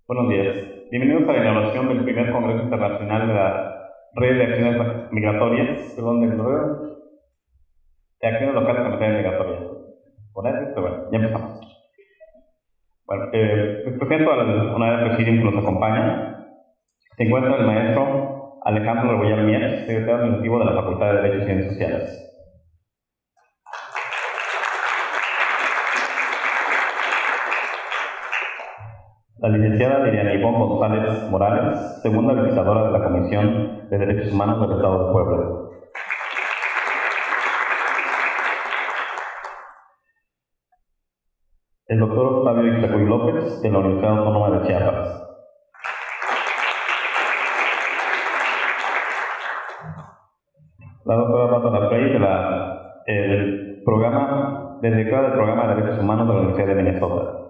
Buenos días. Bienvenidos a la inauguración del primer Congreso Internacional de la Red de Acciones Migratorias, de acciones locales en materia migratoria. Bueno, ya empezamos. Bueno, les presento a la Honorable Presidium que nos acompaña. Se encuentra el maestro Alejandro Rebollar Mier, secretario administrativo de la Facultad de Derecho y Ciencias Sociales. La licenciada Liliana Ivonne González Morales, segunda visitadora de la Comisión de Derechos Humanos del Estado de Puebla. El doctor Octavio Ixtacuy López, de la Universidad Autónoma de Chiapas. La doctora Bárbara Frey, del directora del Programa de Derechos Humanos de la Universidad de Minnesota.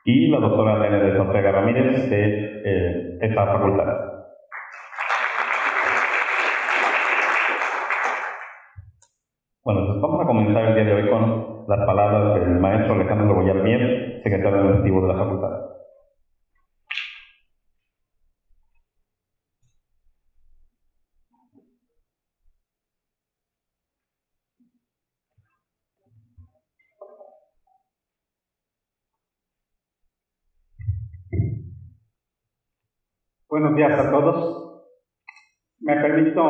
Y la doctora Elena de Ortega Ramírez, de esta facultad. Bueno, pues vamos a comenzar el día de hoy con las palabras del maestro Alejandro Rebollar Mier, secretario administrativo de la facultad. Buenos días a todos. Me permito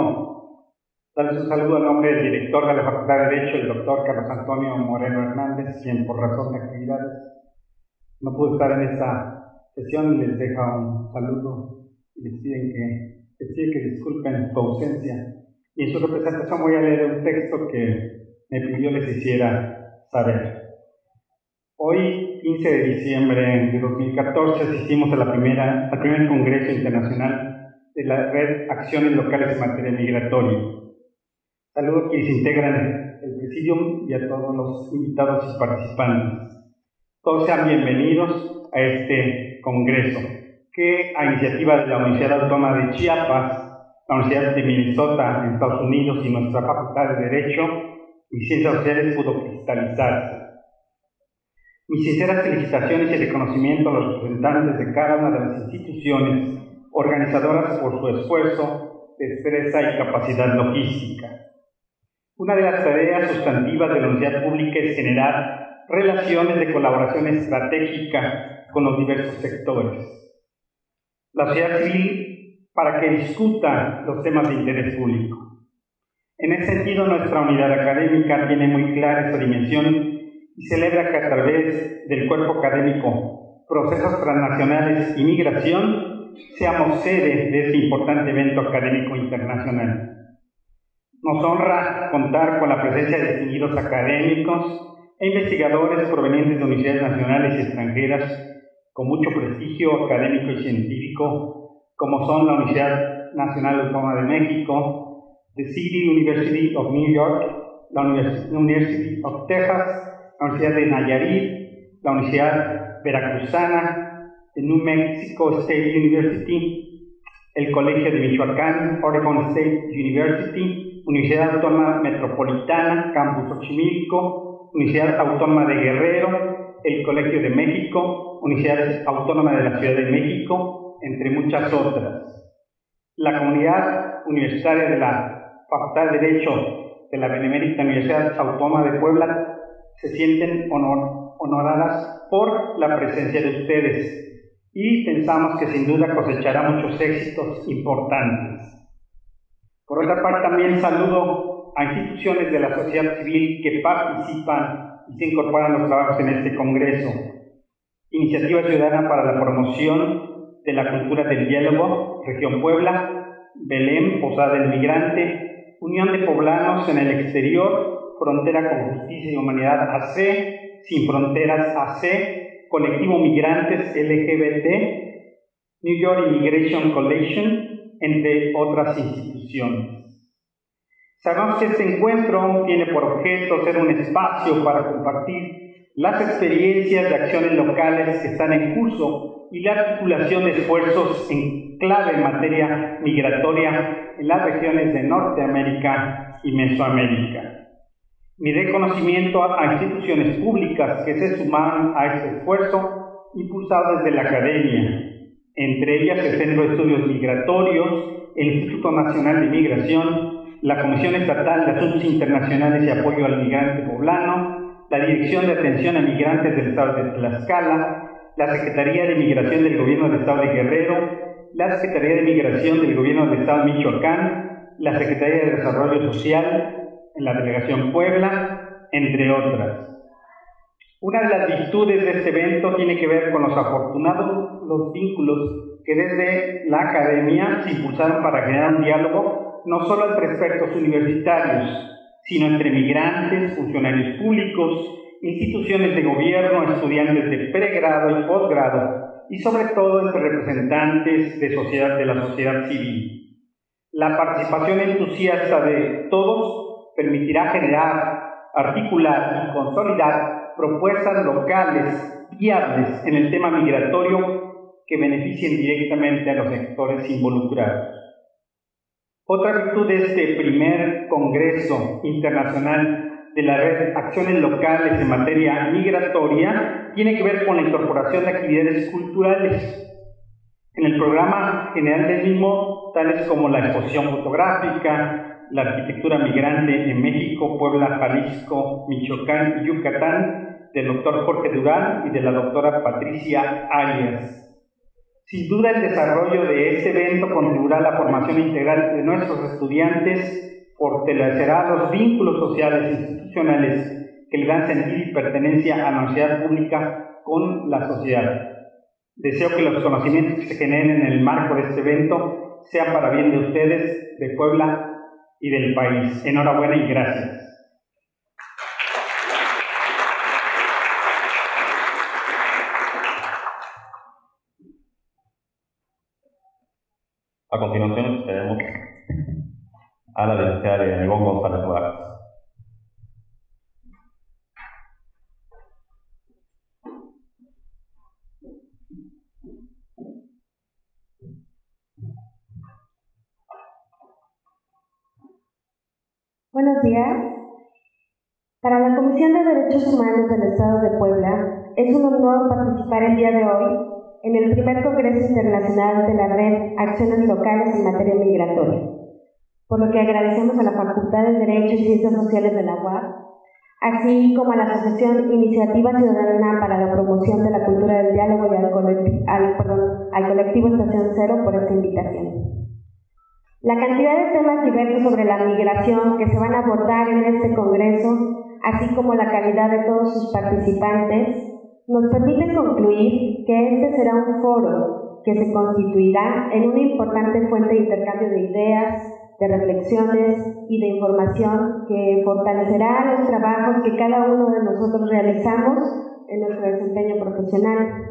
darles un saludo en nombre del director de la Facultad de Derecho, el doctor Carlos Antonio Moreno Hernández, quien por razón de actividades no pudo estar en esta sesión, y les deja un saludo y les pide que disculpen su ausencia. Y en su representación voy a leer un texto que me pidió les hiciera saber. Hoy, 15 de diciembre de 2014, asistimos al primer Congreso Internacional de la Red Acciones Locales en Materia Migratoria. Saludo a quienes integran el Presidium y a todos los invitados y participantes. Todos sean bienvenidos a este Congreso, que a iniciativa de la Universidad Autónoma de Chiapas, la Universidad de Minnesota en Estados Unidos y nuestra Facultad de Derecho y Ciencias Sociales pudo cristalizarse. Mis sinceras felicitaciones y reconocimiento a los representantes de cada una de las instituciones organizadoras por su esfuerzo, destreza y capacidad logística. Una de las tareas sustantivas de la universidad pública es generar relaciones de colaboración estratégica con los diversos sectores. La sociedad civil para que discuta los temas de interés público. En ese sentido, nuestra unidad académica tiene muy clara esta dimensión y celebra que a través del cuerpo académico Procesos Transnacionales y Migración seamos sede de este importante evento académico internacional. Nos honra contar con la presencia de distinguidos académicos e investigadores provenientes de universidades nacionales y extranjeras con mucho prestigio académico y científico, como son la Universidad Nacional Autónoma de México, the City University of New York, la University of Texas, la Universidad de Nayarit, la Universidad Veracruzana, de New Mexico State University, el Colegio de Michoacán, Oregon State University, Universidad Autónoma Metropolitana, Campus Xochimilco, Universidad Autónoma de Guerrero, el Colegio de México, Universidad Autónoma de la Ciudad de México, entre muchas otras. La comunidad universitaria de la Facultad de Derecho de la Benemérita Universidad Autónoma de Puebla se sienten honoradas por la presencia de ustedes y pensamos que sin duda cosechará muchos éxitos importantes. Por otra parte, también saludo a instituciones de la sociedad civil que participan y se incorporan a los trabajos en este Congreso. Iniciativa Ciudadana para la Promoción de la Cultura del Diálogo, Región Puebla, Belén, Posada del Migrante, Unión de Poblanos en el Exterior, Frontera con Justicia y Humanidad AC, Sin Fronteras AC, Colectivo Migrantes LGBT, New York Immigration Coalition, entre otras instituciones. Sabemos que este encuentro tiene por objeto ser un espacio para compartir las experiencias de acciones locales que están en curso y la articulación de esfuerzos en clave en materia migratoria en las regiones de Norteamérica y Mesoamérica. Mi reconocimiento a instituciones públicas que se sumaron a este esfuerzo impulsado desde la academia, entre ellas el Centro de Estudios Migratorios, el Instituto Nacional de Migración, la Comisión Estatal de Asuntos Internacionales y Apoyo al Migrante Poblano, la Dirección de Atención a Migrantes del Estado de Tlaxcala, la Secretaría de Migración del Gobierno del Estado de Guerrero, la Secretaría de Migración del Gobierno del Estado de Michoacán, la Secretaría de Desarrollo Social, en la Delegación Puebla, entre otras. Una de las virtudes de este evento tiene que ver con los afortunados vínculos que desde la academia se impulsaron para crear un diálogo no solo entre expertos universitarios, sino entre migrantes, funcionarios públicos, instituciones de gobierno, estudiantes de pregrado y posgrado, y sobre todo entre representantes de la sociedad civil. La participación entusiasta de todos permitirá generar, articular y consolidar propuestas locales viables en el tema migratorio que beneficien directamente a los sectores involucrados. Otra virtud de este primer Congreso Internacional de la Red Acciones Locales en materia migratoria tiene que ver con la incorporación de actividades culturales en el programa general del mismo, tales como la exposición fotográfica, la arquitectura migrante en México, Puebla, Jalisco, Michoacán y Yucatán, del doctor Jorge Durán y de la doctora Patricia Arias. Sin duda, el desarrollo de este evento contribuirá a la formación integral de nuestros estudiantes, fortalecerá los vínculos sociales e institucionales que le dan sentido y pertenencia a la sociedad pública con la sociedad. Deseo que los conocimientos que se generen en el marco de este evento sean para bien de ustedes, de Puebla y del país. Enhorabuena y gracias. A continuación, tenemos a la licenciada Ivonne González Morales. Buenos días. Para la Comisión de Derechos Humanos del Estado de Puebla es un honor participar el día de hoy en el primer Congreso Internacional de la Red Acciones Locales en Materia Migratoria, por lo que agradecemos a la Facultad de Derecho y Ciencias Sociales de la UAP, así como a la Asociación Iniciativa Ciudadana para la Promoción de la Cultura del Diálogo y al colectivo Estación Cero por esta invitación. La cantidad de temas diversos sobre la migración que se van a abordar en este Congreso, así como la calidad de todos sus participantes, nos permiten concluir que este será un foro que se constituirá en una importante fuente de intercambio de ideas, de reflexiones y de información que fortalecerá los trabajos que cada uno de nosotros realizamos en nuestro desempeño profesional.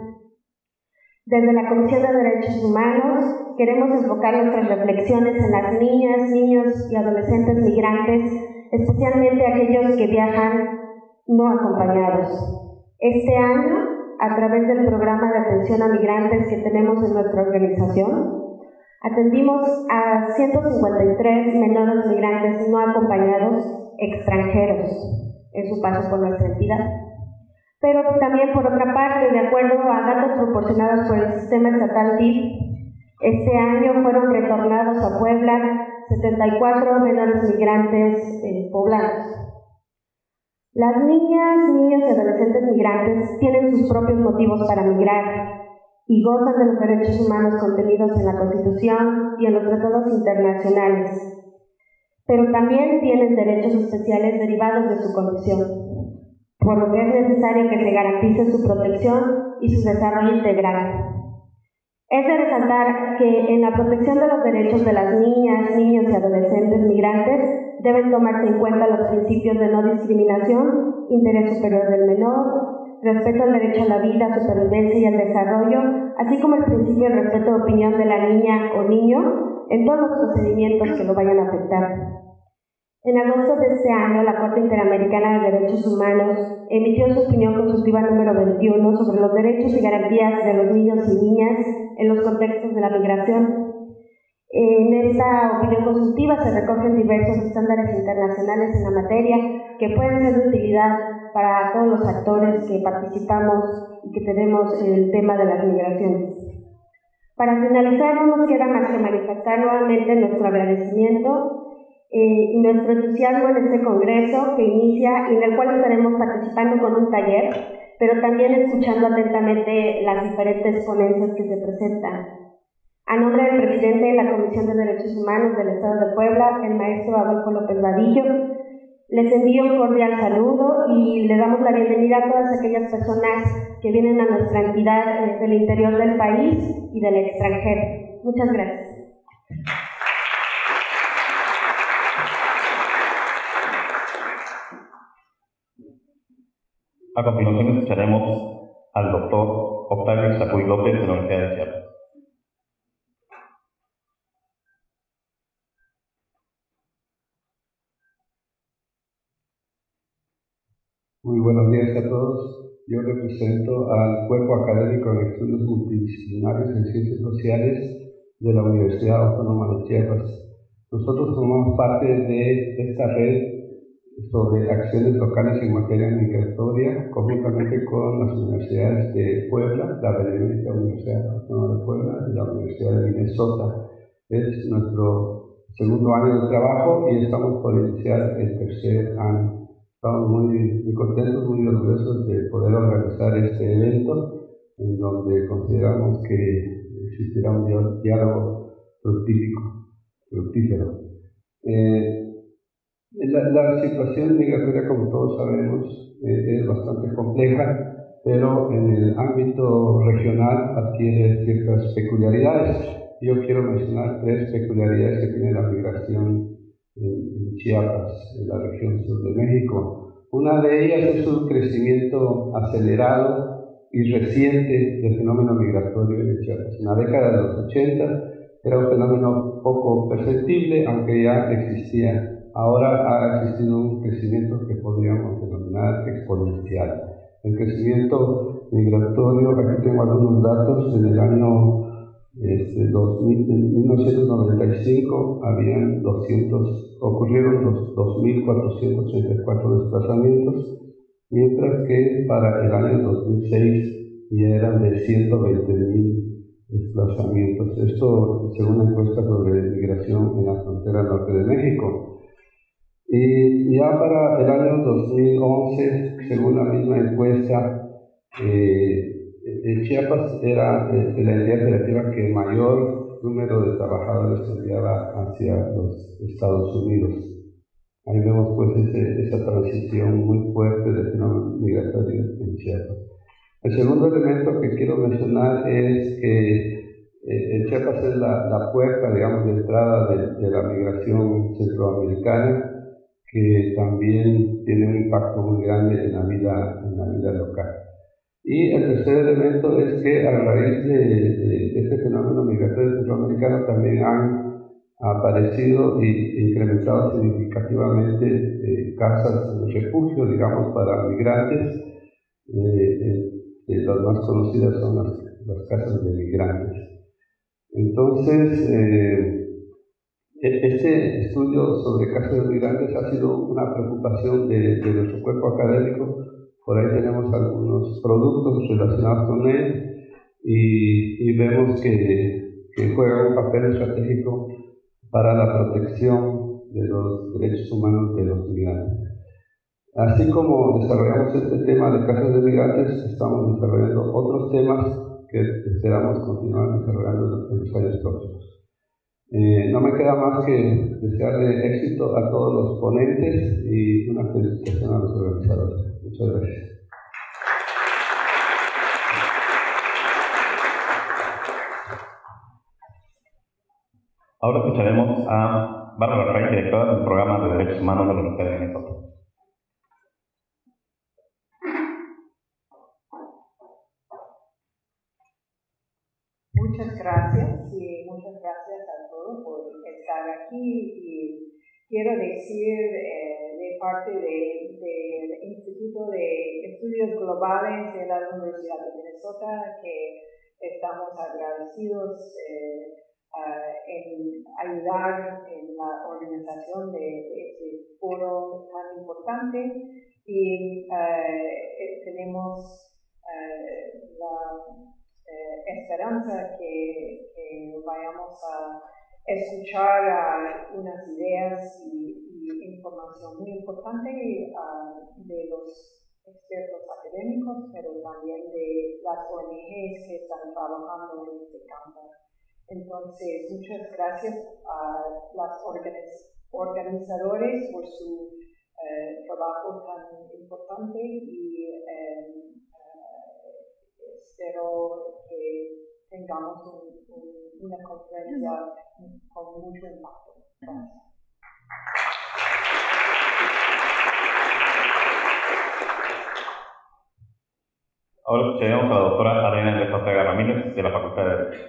Desde la Comisión de Derechos Humanos queremos enfocar nuestras reflexiones en las niñas, niños y adolescentes migrantes, especialmente aquellos que viajan no acompañados. Este año, a través del programa de atención a migrantes que tenemos en nuestra organización, atendimos a 153 menores migrantes no acompañados extranjeros en su paso por nuestra entidad. Pero también, por otra parte, de acuerdo a datos proporcionados por el Sistema Estatal DIF, este año fueron retornados a Puebla 74 menores migrantes poblanos. Las niñas, niños y adolescentes migrantes tienen sus propios motivos para migrar y gozan de los derechos humanos contenidos en la Constitución y en los tratados internacionales, pero también tienen derechos especiales derivados de su condición, por lo que es necesario que se garantice su protección y su desarrollo integral. Es de resaltar que en la protección de los derechos de las niñas, niños y adolescentes migrantes deben tomarse en cuenta los principios de no discriminación, interés superior del menor, respeto al derecho a la vida, supervivencia y al desarrollo, así como el principio del respeto de opinión de la niña o niño en todos los procedimientos que lo vayan a afectar. En agosto de este año, la Corte Interamericana de Derechos Humanos emitió su opinión consultiva número 21 sobre los derechos y garantías de los niños y niñas en los contextos de la migración. En esta opinión consultiva se recogen diversos estándares internacionales en la materia que pueden ser de utilidad para todos los actores que participamos y que tenemos el tema de las migraciones. Para finalizar, no nos queda más que manifestar nuevamente nuestro agradecimiento y nuestro entusiasmo en este congreso que inicia y en el cual estaremos participando con un taller, pero también escuchando atentamente las diferentes ponencias que se presentan. A nombre del presidente de la Comisión de Derechos Humanos del Estado de Puebla, el maestro Adolfo López Vadillo, les envío un cordial saludo y le damos la bienvenida a todas aquellas personas que vienen a nuestra entidad del interior del país y del extranjero. Muchas gracias. A continuación escucharemos al doctor Octavio Zacuy López de la Universidad de Chiapas. Muy buenos días a todos. Yo represento al Cuerpo Académico en Estudios Multidisciplinarios en Ciencias Sociales de la Universidad Autónoma de Chiapas. Nosotros formamos parte de esta red sobre acciones locales en materia migratoria, conjuntamente con las universidades de Puebla, la Benemérita Universidad Autónoma de Puebla y la Universidad de Minnesota. Es nuestro segundo año de trabajo y estamos por iniciar el tercer año. Estamos muy contentos, muy orgullosos de poder organizar este evento, en donde consideramos que existirá un diálogo fructífero. La situación migratoria, como todos sabemos, es bastante compleja, pero en el ámbito regional adquiere ciertas peculiaridades. Yo quiero mencionar 3 peculiaridades que tiene la migración en Chiapas, en la región sur de México. Una de ellas es un crecimiento acelerado y reciente del fenómeno migratorio en Chiapas. En la década de los 80 era un fenómeno poco perceptible, aunque ya existía. Ahora ha existido un crecimiento que podríamos denominar exponencial. El crecimiento migratorio, aquí tengo algunos datos, en el año 1995 ocurrieron los 2.434 desplazamientos, mientras que para el año 2006 ya eran de 120.000 desplazamientos. Esto según la encuesta sobre migración en la frontera norte de México. Y ya para el año 2011, según la misma encuesta, Chiapas era la entidad federativa que mayor número de trabajadores enviaba hacia los Estados Unidos. Ahí vemos pues esa transición muy fuerte del fenómeno migratorio en Chiapas. El segundo elemento que quiero mencionar es que Chiapas es la puerta, digamos, de entrada de la migración centroamericana, que también tiene un impacto muy grande en la vida local. Y el tercer elemento es que a raíz de este fenómeno migratorio centroamericano también han aparecido e incrementado significativamente casas de refugio, digamos, para migrantes. Las más conocidas son las casas de migrantes. Entonces, este estudio sobre casas de migrantes ha sido una preocupación de nuestro cuerpo académico. Por ahí tenemos algunos productos relacionados con él y vemos que juega un papel estratégico para la protección de los derechos humanos de los migrantes. Así como desarrollamos este tema de casas de migrantes, estamos desarrollando otros temas que esperamos continuar desarrollando en los años próximos. No me queda más que desearle éxito a todos los ponentes y una felicitación a los organizadores. Muchas gracias. Ahora escucharemos a Bárbara Rey, directora del Programa de Derechos Humanos de la Universidad de Minnesota. Muchas gracias y muchas gracias a todos por estar aquí. Y quiero decir de parte del Instituto de Estudios Globales de la Universidad de Minnesota que estamos agradecidos en ayudar en la organización de este foro tan importante y tenemos la esperanza que vayamos a escuchar unas ideas y información muy importante de los expertos académicos, pero también de las ONGs que están trabajando en este campo. Entonces, muchas gracias a los organizadores por su trabajo tan importante y espero que tengamos una conferencia con mucho impacto. Gracias. Ahora escucharemos a la doctora Adriana Andrés Ortega Ramírez de la Facultad de Derecho.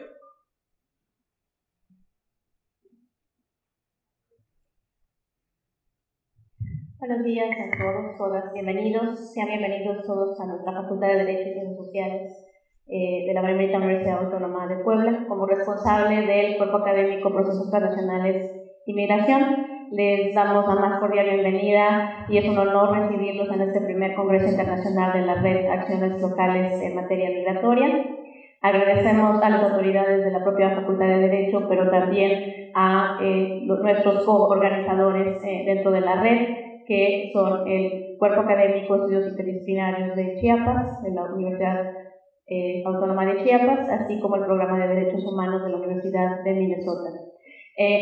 Buenos días a todos, todas, bienvenidos, sean bienvenidos todos a nuestra Facultad de Derecho y Ciencias Sociales de la Benemérita Universidad Autónoma de Puebla. Como responsable del Cuerpo Académico Procesos Internacionales y Migración, les damos la más cordial bienvenida y es un honor recibirlos en este primer Congreso Internacional de la Red Acciones Locales en Materia Migratoria. Agradecemos a las autoridades de la propia Facultad de Derecho, pero también a nuestros coorganizadores dentro de la red, que son el Cuerpo Académico de Estudios Interdisciplinarios de Chiapas, de la Universidad Autónoma de Chiapas, así como el Programa de Derechos Humanos de la Universidad de Minnesota.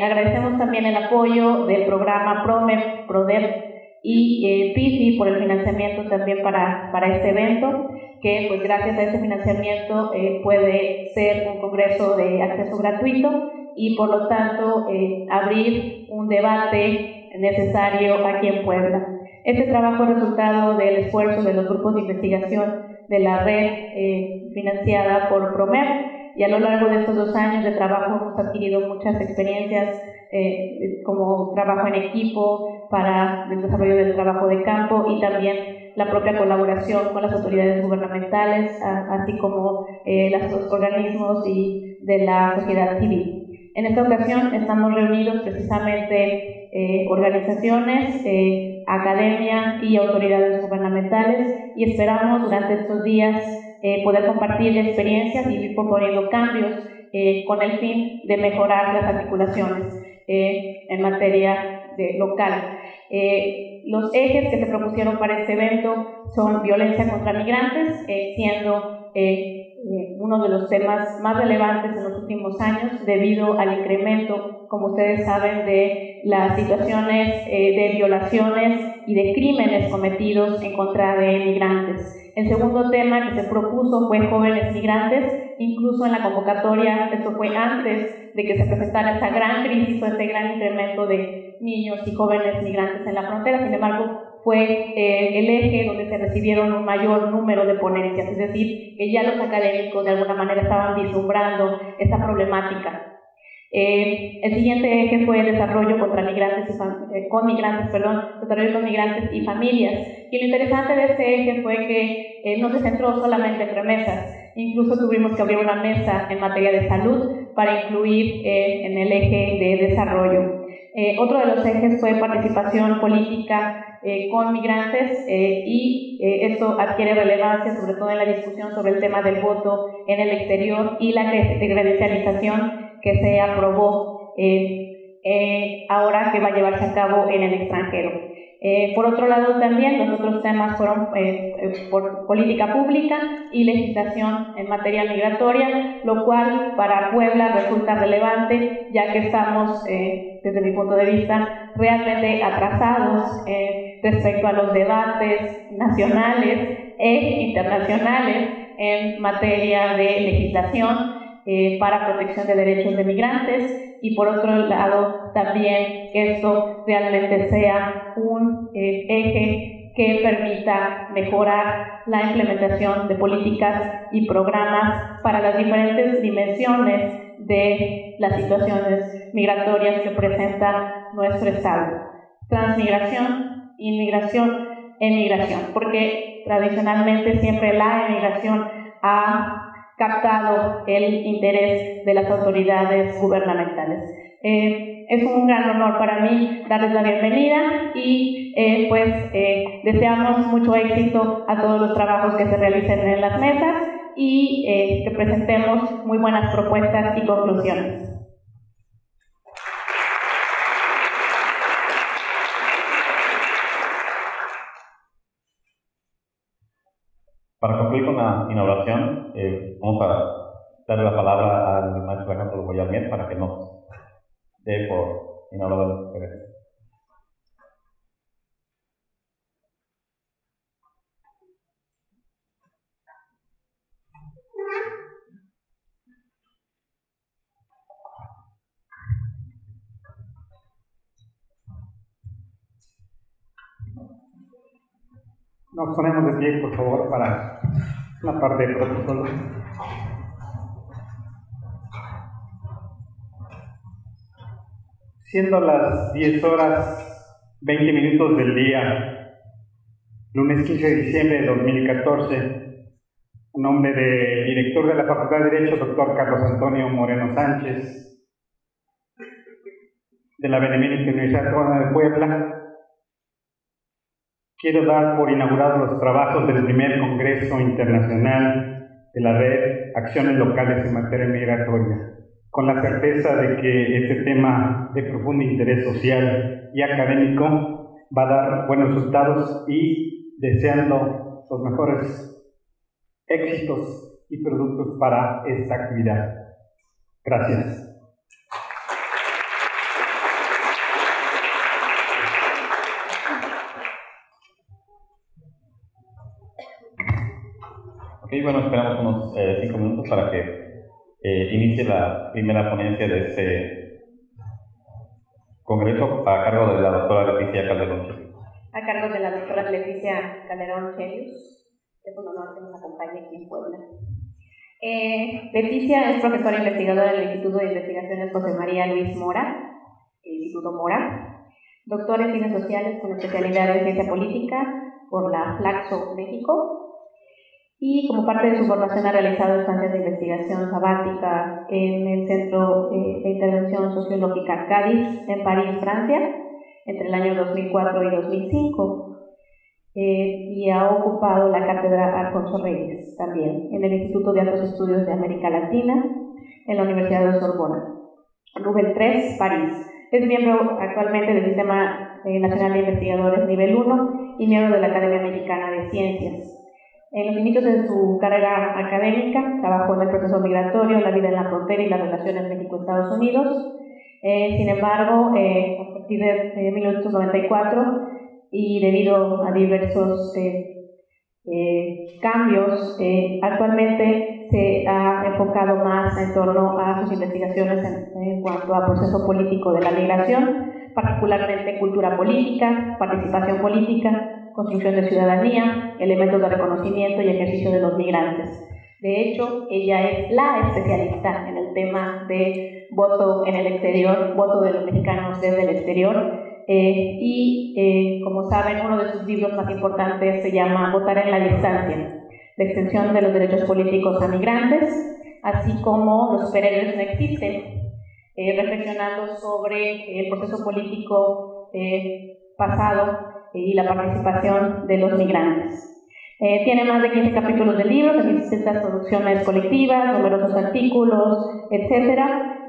Agradecemos también el apoyo del programa PROMEP, PRODEP y PIFI por el financiamiento también para este evento, que pues gracias a este financiamiento puede ser un congreso de acceso gratuito y por lo tanto abrir un debate necesario aquí en Puebla. Este trabajo es resultado del esfuerzo de los grupos de investigación de la red financiada por PROMEP, y a lo largo de estos 2 años de trabajo hemos adquirido muchas experiencias como trabajo en equipo para el desarrollo del trabajo de campo y también la propia colaboración con las autoridades gubernamentales, así como los organismos y de la sociedad civil. En esta ocasión estamos reunidos precisamente organizaciones, academia y autoridades gubernamentales y esperamos durante estos días poder compartir experiencias y ir proponiendo cambios con el fin de mejorar las articulaciones en materia local. Los ejes que se propusieron para este evento son violencia contra migrantes, siendo uno de los temas más relevantes en los últimos años debido al incremento, como ustedes saben, de las situaciones de violaciones y de crímenes cometidos en contra de migrantes. El segundo tema que se propuso fue jóvenes migrantes, incluso en la convocatoria, esto fue antes de que se presentara esta gran crisis o este gran incremento de niños y jóvenes migrantes en la frontera. Sin embargo, fue el eje donde se recibieron un mayor número de ponencias, es decir, que ya los académicos de alguna manera estaban vislumbrando esta problemática. El siguiente eje fue el desarrollo contra migrantes desarrollo con migrantes y familias. Y lo interesante de este eje fue que no se centró solamente en remesas, incluso tuvimos que abrir una mesa en materia de salud para incluir en el eje de desarrollo. Otro de los ejes fue participación política con migrantes y esto adquiere relevancia sobre todo en la discusión sobre el tema del voto en el exterior y la credencialización que se aprobó ahora que va a llevarse a cabo en el extranjero. Por otro lado, también los otros temas fueron por política pública y legislación en materia migratoria, lo cual para Puebla resulta relevante, ya que estamos, desde mi punto de vista, realmente atrasados respecto a los debates nacionales e internacionales en materia de legislación para protección de derechos de migrantes, y por otro lado también que esto realmente sea un eje que permita mejorar la implementación de políticas y programas para las diferentes dimensiones de las situaciones migratorias que presenta nuestro Estado. Transmigración, inmigración, emigración, porque tradicionalmente siempre la emigración ha captado el interés de las autoridades gubernamentales. Es un gran honor para mí darles la bienvenida y deseamos mucho éxito a todos los trabajos que se realicen en las mesas y que presentemos muy buenas propuestas y conclusiones. Para concluir con la inauguración, vamos a darle la palabra al maestro Alejandro Boyarmiet para que nos dé por inaugurado el evento. Nos ponemos de pie, por favor, para la parte de protocolo. Siendo las 10:20 del día, lunes 15 de diciembre de 2014, en nombre del director de la Facultad de Derecho, doctor Carlos Antonio Moreno Sánchez, de la Benemérita Universidad Autónoma de Puebla, quiero dar por inaugurados los trabajos del primer Congreso Internacional de la Red Acciones Locales en Materia Migratoria, con la certeza de que este tema de profundo interés social y académico va a dar buenos resultados y deseando los mejores éxitos y productos para esta actividad. Gracias. Ok, bueno, esperamos unos 5 minutos para que inicie la primera ponencia de este congreso a cargo de la doctora Leticia Calderón Chelius. A cargo de la doctora Leticia Calderón Chelius. Es un honor que nos acompañe aquí en Puebla. Leticia es profesora investigadora del Instituto de Investigaciones José María Luis Mora, el Instituto Mora, doctora en Ciencias Sociales con especialidad en Ciencia Política por la Flaxo México, y como parte de su formación ha realizado estancias de investigación sabática en el Centro de Intervención Sociológica Cádiz, en París, Francia, entre el año 2004 y 2005, y ha ocupado la cátedra Alfonso Reyes también en el Instituto de Altos Estudios de América Latina, en la Universidad de Sorbona, Rubén III, París. Es miembro actualmente del Sistema Nacional de Investigadores Nivel 1 y miembro de la Academia Mexicana de Ciencias. En los inicios de su carrera académica, trabajó en el proceso migratorio, la vida en la frontera y las relaciones México-Estados Unidos. Sin embargo, a partir de 1994, y debido a diversos cambios, actualmente se ha enfocado más en torno a sus investigaciones en cuanto a proceso político de la migración, particularmente cultura política, participación política, construcción de ciudadanía, elementos de reconocimiento y ejercicio de los migrantes. De hecho, ella es la especialista en el tema de voto en el exterior, voto de los mexicanos desde el exterior, como saben, uno de sus libros más importantes se llama Votar en la distancia, la extensión de los derechos políticos a migrantes, así como Los superhéroes no existen, reflexionando sobre el proceso político pasado y la participación de los migrantes. Tiene más de 15 capítulos de libros, en distintas producciones colectivas, numerosos artículos, etc.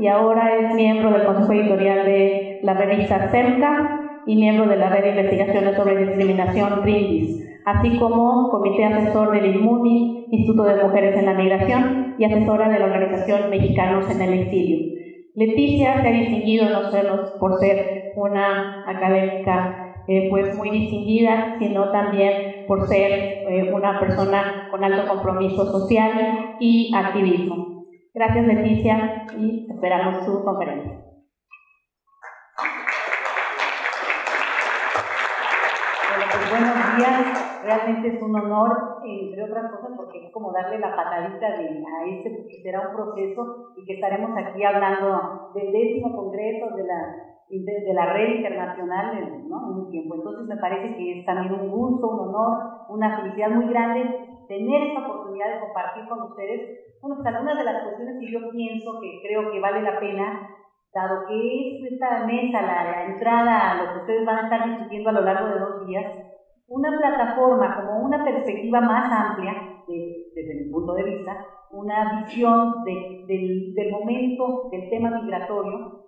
Y ahora es miembro del consejo editorial de la revista CEMCA y miembro de la red de investigaciones sobre discriminación RINDIS, así como comité asesor del INMUNI, Instituto de Mujeres en la Migración, y asesora de la organización Mexicanos en el Exilio. Leticia se ha distinguido no solo por ser una académica pues muy distinguida, sino también por ser una persona con alto compromiso social y activismo. Gracias, Leticia, y esperamos tu conferencia. Bueno, pues buenos días. Realmente es un honor, entre otras cosas, porque es como darle la patadita a porque será un proceso y que estaremos aquí hablando del 10º Congreso de la Red Internacional, ¿no?, en un tiempo. Entonces me parece que es también un gusto, un honor, una felicidad muy grande tener esta oportunidad de compartir con ustedes, bueno, pues algunas de las cuestiones que yo pienso que creo que vale la pena, dado que es esta mesa, la entrada a lo que ustedes van a estar discutiendo a lo largo de 2 días, una plataforma como una perspectiva más amplia, desde mi punto de vista, una visión del momento del tema migratorio,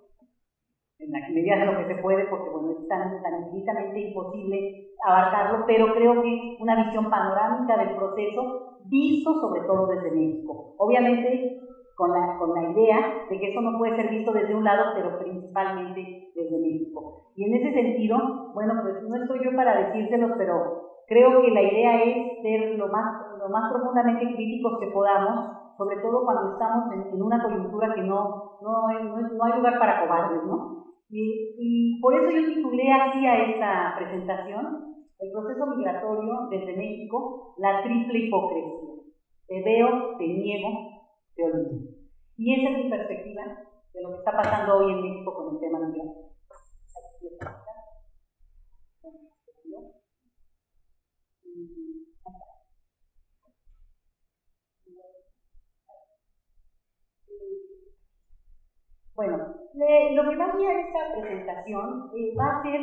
en la medida de lo que se puede, porque bueno, es tan infinitamente imposible abarcarlo, pero creo que una visión panorámica del proceso, visto sobre todo desde México. Obviamente, con la idea de que eso no puede ser visto desde un lado, pero principalmente desde México. Y en ese sentido, bueno, pues no estoy yo para decírselos, pero creo que la idea es ser lo más profundamente críticos que podamos, sobre todo cuando estamos en una coyuntura que no hay lugar para cobardes, ¿no? Y por eso yo titulé así a esta presentación, el proceso migratorio desde México, la triple hipocresía. Te veo, te niego, te olvido. Y esa es mi perspectiva de lo que está pasando hoy en México con el tema migratorio. Bueno, lo que va a guiar esta presentación va a ser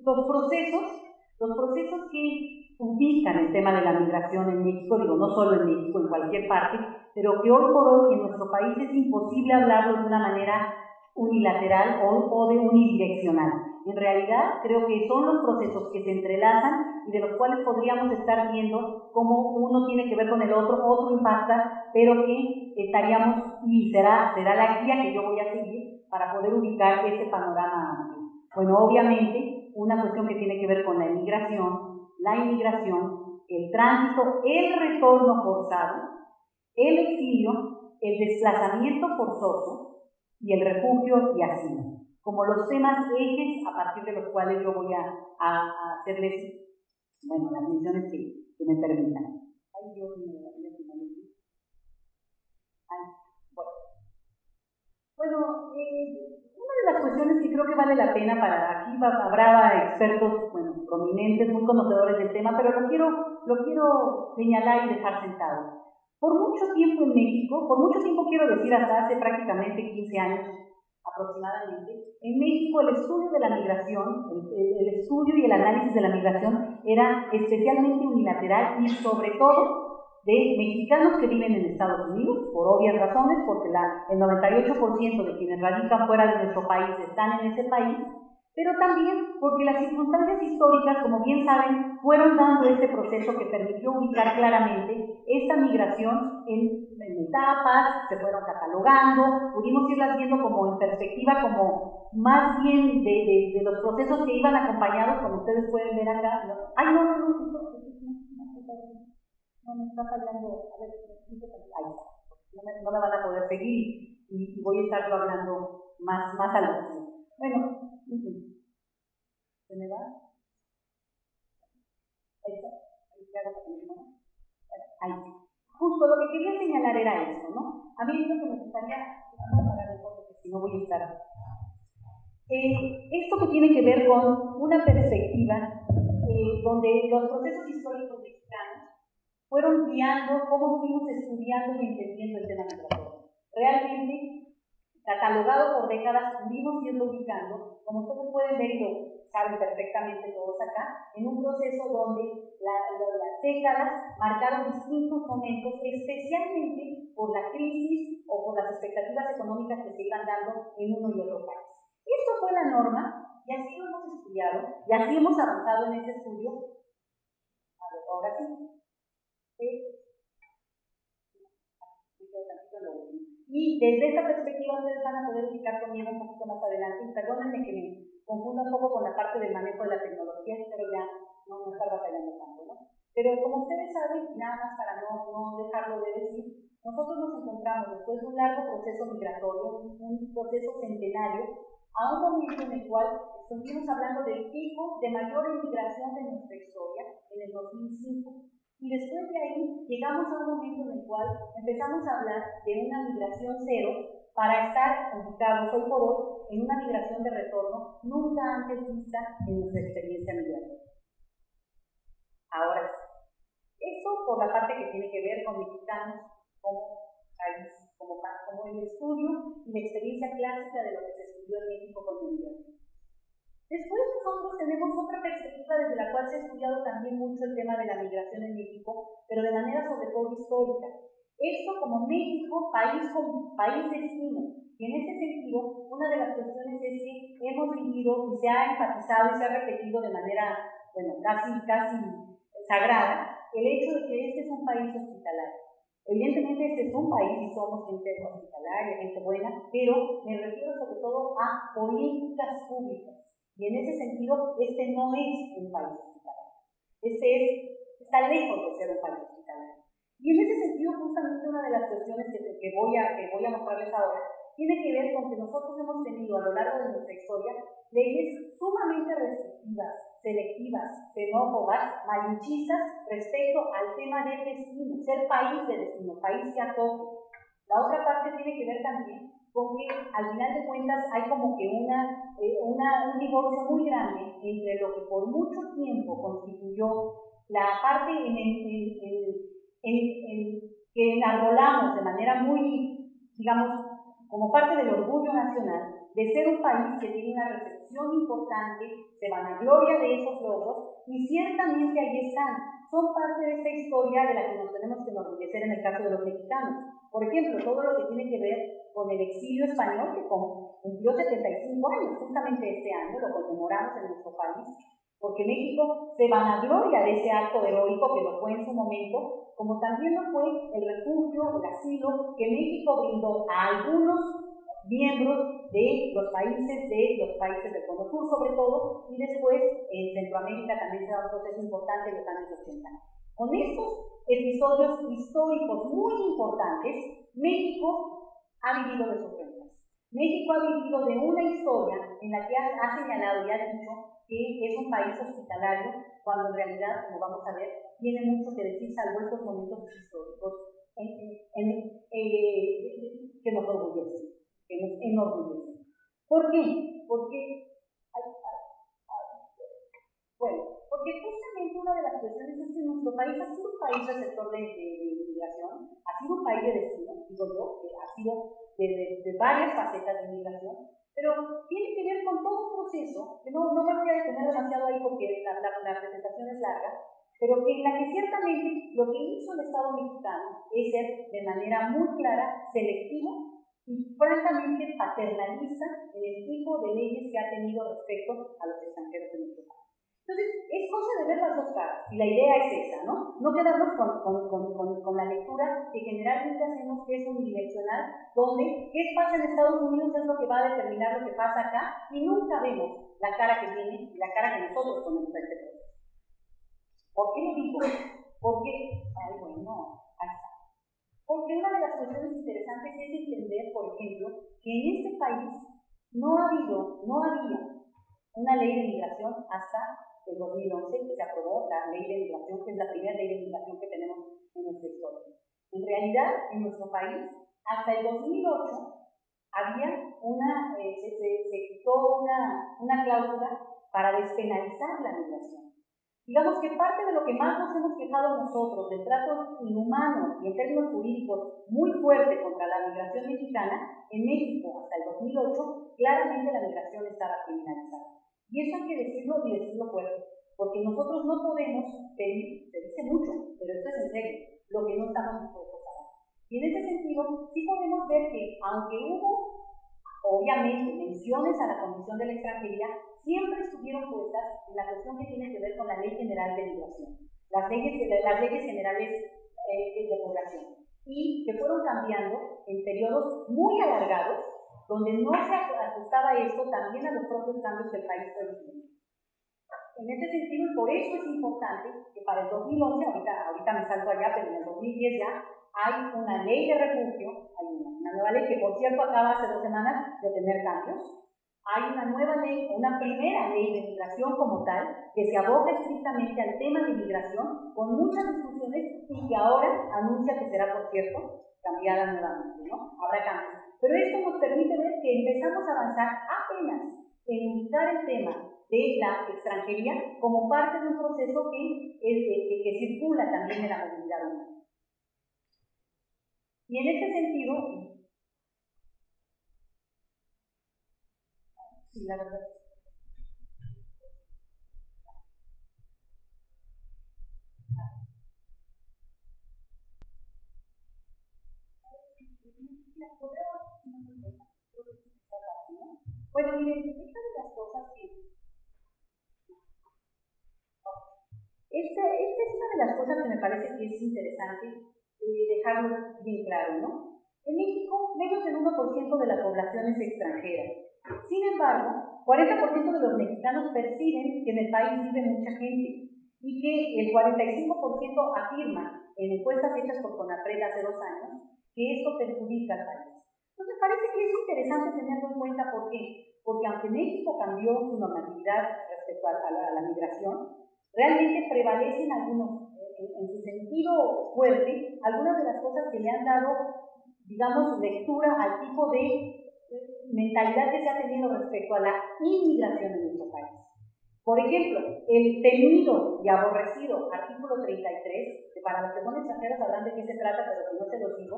los procesos que ubican el tema de la migración en México, digo, no solo en México, en cualquier parte, pero que hoy por hoy en nuestro país es imposible hablarlo de una manera unilateral o de unidireccional. En realidad, creo que son los procesos que se entrelazan y de los cuales podríamos estar viendo cómo uno tiene que ver con el otro impacta, pero que estaríamos, y será la guía que yo voy a seguir para poder ubicar ese panorama amplio. Bueno, obviamente, una cuestión que tiene que ver con la inmigración, el tránsito, el retorno forzado, el exilio, el desplazamiento forzoso y el refugio y asilo, como los temas ejes a partir de los cuales yo voy a hacerles, bueno, las menciones que me permitan. Ay, Dios mío, bueno, una de las cuestiones que creo que vale la pena aquí habrá expertos, bueno, prominentes, muy conocedores del tema, pero lo quiero señalar y dejar sentado. Por mucho tiempo en México, quiero decir hasta hace prácticamente 15 años aproximadamente, en México el estudio de la migración, el estudio y el análisis de la migración era especialmente unilateral y sobre todo de mexicanos que viven en Estados Unidos, por obvias razones, porque el 98% de quienes radican fuera de nuestro país están en ese país, pero también porque las circunstancias históricas, como bien saben, fueron dando este proceso que permitió ubicar claramente esta migración en etapas, se fueron catalogando, pudimos irlas viendo como en perspectiva, como más bien de los procesos que iban acompañados, como ustedes pueden ver acá. ¡Ay, no, me está fallando! A ver, ahí está. No me van a poder seguir y voy a estar yo hablando más al vacío. Bueno, ¿se me va? Ahí está. Ahí sí. Justo lo que quería señalar era esto, ¿no? A mí lo que me gustaría, porque si no voy a estar. Esto que tiene que ver con una perspectiva donde los procesos históricos mexicanos fueron guiando cómo fuimos estudiando y entendiendo el tema migratorio. Realmente, catalogado por décadas, pudimos irlo ubicando, como ustedes pueden ver y lo saben perfectamente todos acá, en un proceso donde las décadas marcaron distintos momentos, especialmente por la crisis o por las expectativas económicas que se iban dando en uno y otro país. Esto fue la norma, y así lo hemos estudiado, y así hemos avanzado en ese estudio. A ver, ahora sí. Y desde esa perspectiva ustedes van a poder ubicar conmigo un poquito más adelante. Perdónenme que me confunda un poco con la parte del manejo de la tecnología, pero ya no estar batallando tanto, ¿no? Pero como ustedes saben, nada más para no dejarlo de decir, nosotros nos encontramos después de un largo proceso migratorio, un proceso centenario, a un momento en el cual estuvimos hablando del pico de mayor inmigración de nuestra historia, en el 2005. Y después de ahí llegamos a un momento en el cual empezamos a hablar de una migración cero para estar ubicados hoy por hoy en una migración de retorno nunca antes vista en nuestra experiencia migratoria. Ahora sí. la parte que tiene que ver con mexicanos como país, como el estudio y la experiencia clásica de lo que se estudió en México con la inmigración. Después nosotros tenemos otra perspectiva desde la cual se ha estudiado también mucho el tema de la migración en México, pero de manera sobre todo histórica. Esto como México, país destino. Y en este sentido, una de las cuestiones es que hemos vivido y se ha enfatizado y se ha repetido de manera, bueno, casi sagrada, el hecho de que este es un país hospitalario. Evidentemente este es un país y somos gente hospitalaria, gente buena, pero me refiero sobre todo a políticas públicas. Y en ese sentido, este no es un país hospitalario. Está lejos de ser un país hospitalario. Y en ese sentido, justamente una de las cuestiones que voy a mostrarles ahora tiene que ver con que nosotros hemos tenido a lo largo de nuestra historia leyes sumamente restrictivas, selectivas, xenófobas, malinchistas respecto al tema del destino, ser país de destino, país que acoge. La otra parte tiene que ver también con que al final de cuentas hay como que un divorcio muy grande entre lo que por mucho tiempo constituyó la parte que enarbolamos de manera muy, digamos, como parte del orgullo nacional, de ser un país que tiene una recepción importante, se vanagloria de esos logros, y ciertamente ahí están, son parte de esta historia de la que nos tenemos que enorgullecer en el caso de los mexicanos. Por ejemplo, todo lo que tiene que ver con el exilio español, que cumplió 75 años, justamente este año, lo conmemoramos en nuestro país, porque México se vanagloria de ese acto heroico que lo fue en su momento, como también lo fue el refugio, el asilo que México brindó a algunos miembros de los países del Cono Sur sobre todo, y después en Centroamérica también se da un proceso importante en los años 80. Con estos episodios históricos muy importantes, México ha vivido de sus rentas. México ha vivido de una historia en la que ha señalado y ha dicho que es un país hospitalario, cuando en realidad, como vamos a ver, tiene mucho que decir, salvo estos momentos históricos que nos orgullecen, que nos enorgullecen. ¿Por qué? Porque justamente una de las cuestiones es que nuestro país ha sido un país receptor de inmigración, ha sido un país de destino, digo yo, que ha sido de varias facetas de inmigración, pero tiene que ver con todo un proceso, que no me voy a detener demasiado ahí porque la presentación es larga, pero que en la que ciertamente lo que hizo el Estado mexicano es ser de manera muy clara, selectivo y francamente paternalista en el tipo de leyes que ha tenido respecto a los extranjeros de nuestro país. Entonces, es cosa de ver las dos caras, y la idea es esa, ¿no? No quedarnos con la lectura que generalmente hacemos, que es unidireccional, donde qué pasa en Estados Unidos es lo que va a determinar lo que pasa acá, y nunca vemos la cara que tiene y la cara que nosotros ponemos a este proceso. ¿Por qué lo digo? Porque una de las cuestiones interesantes es entender, por ejemplo, que en este país no había una ley de migración hasta el 2011, que se aprobó la ley de migración, que es la primera ley de migración que tenemos en nuestra historia. En realidad, en nuestro país, hasta el 2008, había se quitó una cláusula para despenalizar la migración. Digamos que parte de lo que más nos hemos quejado nosotros del trato inhumano y en términos jurídicos muy fuerte contra la migración mexicana, en México hasta el 2008, claramente la migración estaba criminalizada. Y eso hay que decirlo y decirlo fuerte, porque nosotros no podemos pedir, se dice mucho, pero esto es en serio, lo que no estamos dispuestos a dar. Y en ese sentido, sí podemos ver que, aunque hubo, obviamente, menciones a la condición de la extranjería, siempre estuvieron puestas en la cuestión que tiene que ver con la Ley General de Migración, las leyes generales de población, y que fueron cambiando en periodos muy alargados, donde no se ajustaba esto también a los propios cambios del país fue viviendo. En ese sentido, y por eso es importante que para el 2011, ahorita me salto allá, pero en el 2010 ya hay una ley de refugio, hay una nueva ley que por cierto acaba hace 2 semanas de tener cambios. Hay una nueva ley, una primera ley de migración como tal, que se aboca estrictamente al tema de migración, con muchas discusiones, y que ahora anuncia que será, por cierto, cambiada nuevamente, ¿no? Habrá cambios. Pero esto nos permite ver que empezamos a avanzar apenas en ubicar el tema de la extranjería como parte de un proceso que circula también en la movilidad humana. Y en este sentido, sí, la verdad. Bueno, miren, esta de las cosas que... Esta es una de las cosas que me parece que es interesante dejarlo bien claro, ¿no? En México, menos del 1% de la población es extranjera. Sin embargo, 40% de los mexicanos perciben que en el país vive mucha gente y que el 45% afirma en encuestas hechas por CONAPRED hace 2 años que esto perjudica al país. Entonces, parece que es interesante tenerlo en cuenta. ¿Por qué? Porque aunque México cambió su normatividad respecto a la migración, realmente prevalecen algunos, en su sentido fuerte, algunas de las cosas que le han dado, digamos, lectura al tipo de mentalidad que se ha tenido respecto a la inmigración en nuestro país. Por ejemplo, el temido y aborrecido artículo 33, que para los que son extranjeros sabrán de qué se trata, pero si no se los digo,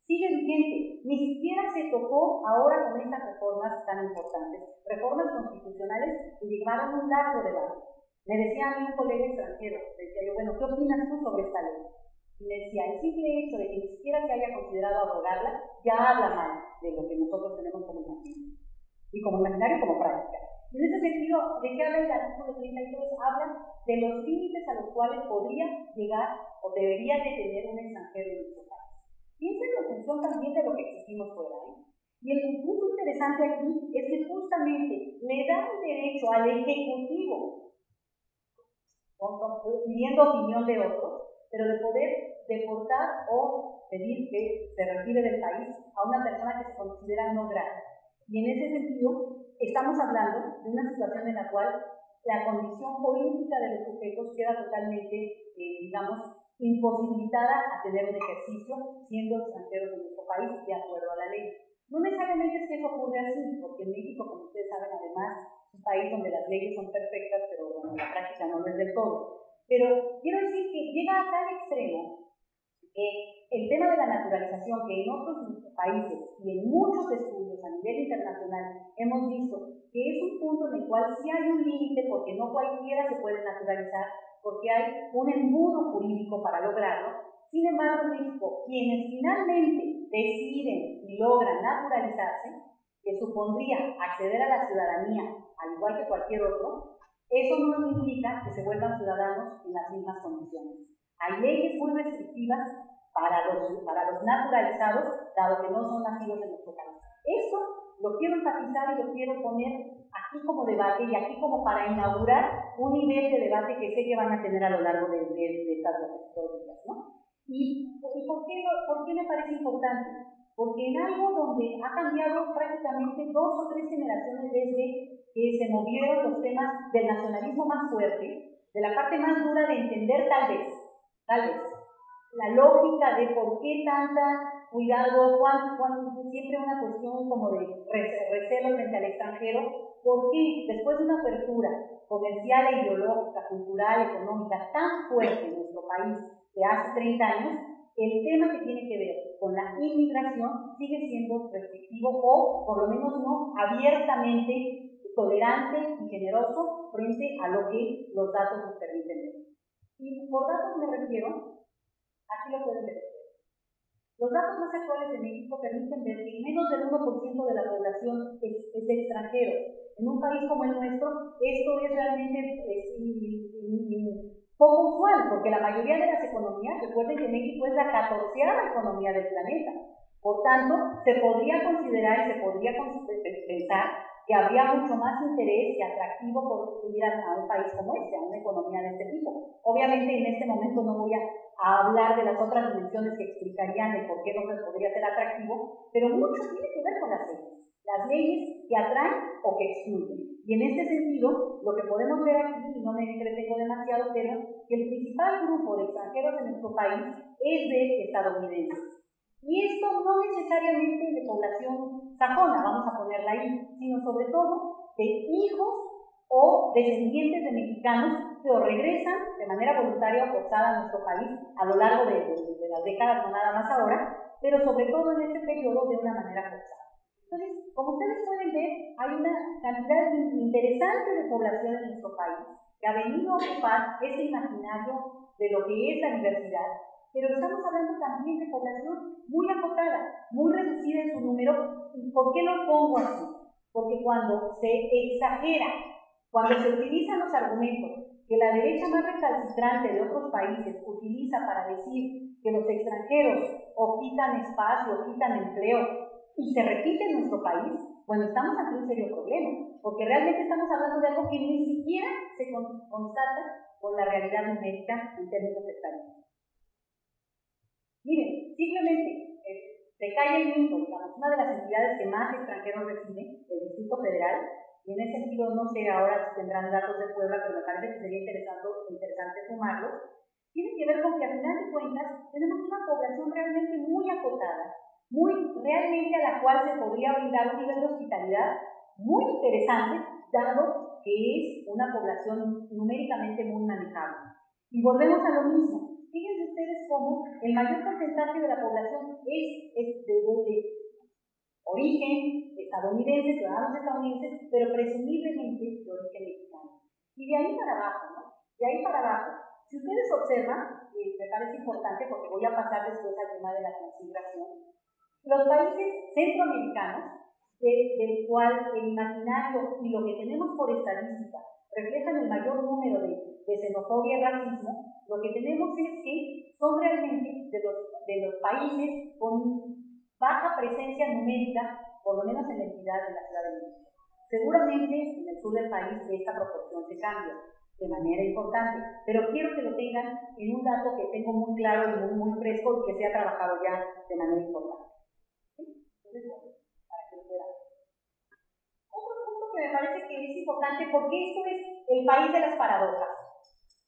sigue vigente. Ni siquiera se tocó ahora con estas reformas tan importantes, reformas constitucionales que llevaron un largo debate. Me decía a mí un colega extranjero, decía yo, bueno, ¿qué opinas tú sobre esta ley? Y me decía, el simple hecho de que ni siquiera se haya considerado abrogarla, ya habla mal de lo que nosotros tenemos como imaginario, y como imaginario y como práctica. Y en ese sentido, ¿de qué habla el artículo 33? Habla de los límites a los cuales podría llegar o debería de tener un extranjero en nuestro país. Piensen en función también de lo que exigimos fuera, Y el punto interesante aquí es que justamente le da el derecho al Ejecutivo, pidiendo opinión de otros, pero de poder deportar o pedir que se retire del país a una persona que se considera no grata. Y en ese sentido, estamos hablando de una situación en la cual la condición política de los sujetos queda totalmente, digamos, imposibilitada a tener un ejercicio siendo extranjeros en nuestro país de acuerdo a la ley. No necesariamente es que eso ocurre así, porque en México, como ustedes saben, además, es un país donde las leyes son perfectas, pero bueno, la práctica no lo es del todo. Pero quiero decir que llega a tal extremo que el tema de la naturalización, que en otros países y en muchos estudios a nivel internacional hemos visto que es un punto en el cual sí hay un límite, porque no cualquiera se puede naturalizar, porque hay un embudo jurídico para lograrlo. Sin embargo, en México, quienes finalmente deciden y logran naturalizarse, que supondría acceder a la ciudadanía, al igual que cualquier otro, eso no implica que se vuelvan ciudadanos en las mismas condiciones. Hay leyes muy restrictivas para los naturalizados, dado que no son nacidos en nuestro país. Esto lo quiero enfatizar y lo quiero poner aquí como debate y aquí como para inaugurar un nivel de debate que sé que van a tener a lo largo de estas días, ¿no? ¿Y por qué me parece importante? Porque en algo donde ha cambiado prácticamente 2 o 3 generaciones desde que se movieron los temas del nacionalismo más fuerte, de la parte más dura de entender tal vez, la lógica de por qué tanta cuidado, siempre una cuestión como de recelo frente al extranjero, porque después de una apertura comercial e ideológica, cultural, económica tan fuerte en nuestro país de hace 30 años, el tema que tiene que ver con la inmigración sigue siendo restrictivo o por lo menos no abiertamente tolerante y generoso frente a lo que los datos nos permiten ver. Y por datos me refiero, aquí lo pueden ver. Los datos más actuales de México permiten ver que menos del 1% de la población es de extranjeros. En un país como el nuestro, esto es realmente poco usual, porque la mayoría de las economías, recuerden que México es la 14ª economía del planeta. Por tanto, se podría considerar y se podría pensar que habría mucho más interés y atractivo por ir a un país como este, a una economía de este tipo. Obviamente, en este momento no voy a hablar de las otras dimensiones que explicarían el por qué no se podría ser atractivo, pero mucho tiene que ver con las leyes que atraen o que excluyen. Y en este sentido, lo que podemos ver aquí, y no me entretengo demasiado, pero que el principal grupo de extranjeros en nuestro país es de estadounidenses. Y esto no necesariamente de población sajona, vamos a ponerla ahí, sino sobre todo de hijos o descendientes de mexicanos que o regresan de manera voluntaria o forzada a nuestro país a lo largo de las décadas, no nada más ahora, pero sobre todo en este periodo de una manera forzada. Entonces, como ustedes pueden ver, hay una cantidad interesante de población en nuestro país que ha venido a ocupar este imaginario de lo que es la diversidad, pero estamos hablando también de población muy acotada, muy reducida en su número. ¿Y por qué lo pongo así? Porque cuando se exagera, cuando se utilizan los argumentos que la derecha más recalcitrante de otros países utiliza para decir que los extranjeros o quitan espacio o quitan empleo y se repite en nuestro país, bueno, estamos ante un serio problema, porque realmente estamos hablando de algo que ni siquiera se constata con la realidad numérica en términos estadísticos. Miren, simplemente se cae el mito, digamos, una de las entidades que más extranjeros recibe, el Distrito Federal, y en ese sentido no sé ahora si tendrán datos de Puebla, pero me parece que sería interesante sumarlos, tiene que ver con que a final de cuentas tenemos una población realmente muy acotada, muy realmente a la cual se podría brindar un nivel de hospitalidad muy interesante, dado que es una población numéricamente muy manejable. Y volvemos a lo mismo. Fíjense ustedes cómo el mayor porcentaje de la población es de origen estadounidense, ciudadanos estadounidenses, pero presumiblemente de origen mexicano. Y de ahí para abajo, ¿no? De ahí para abajo. Si ustedes observan, me parece importante porque voy a pasar después al tema de la consideración, los países centroamericanos, del cual el imaginario y lo que tenemos por estadística reflejan el mayor número de xenofobia y racismo, lo que tenemos es que son realmente de los países con baja presencia numérica, por lo menos en la entidad de la Ciudad de México. Seguramente en el sur del país esta proporción se cambia de manera importante, pero quiero que lo tengan en un dato que tengo muy claro y muy fresco y que se ha trabajado ya de manera importante. Entonces, para que lo vean. Otro punto que me parece que es importante, porque esto es el país de las paradojas.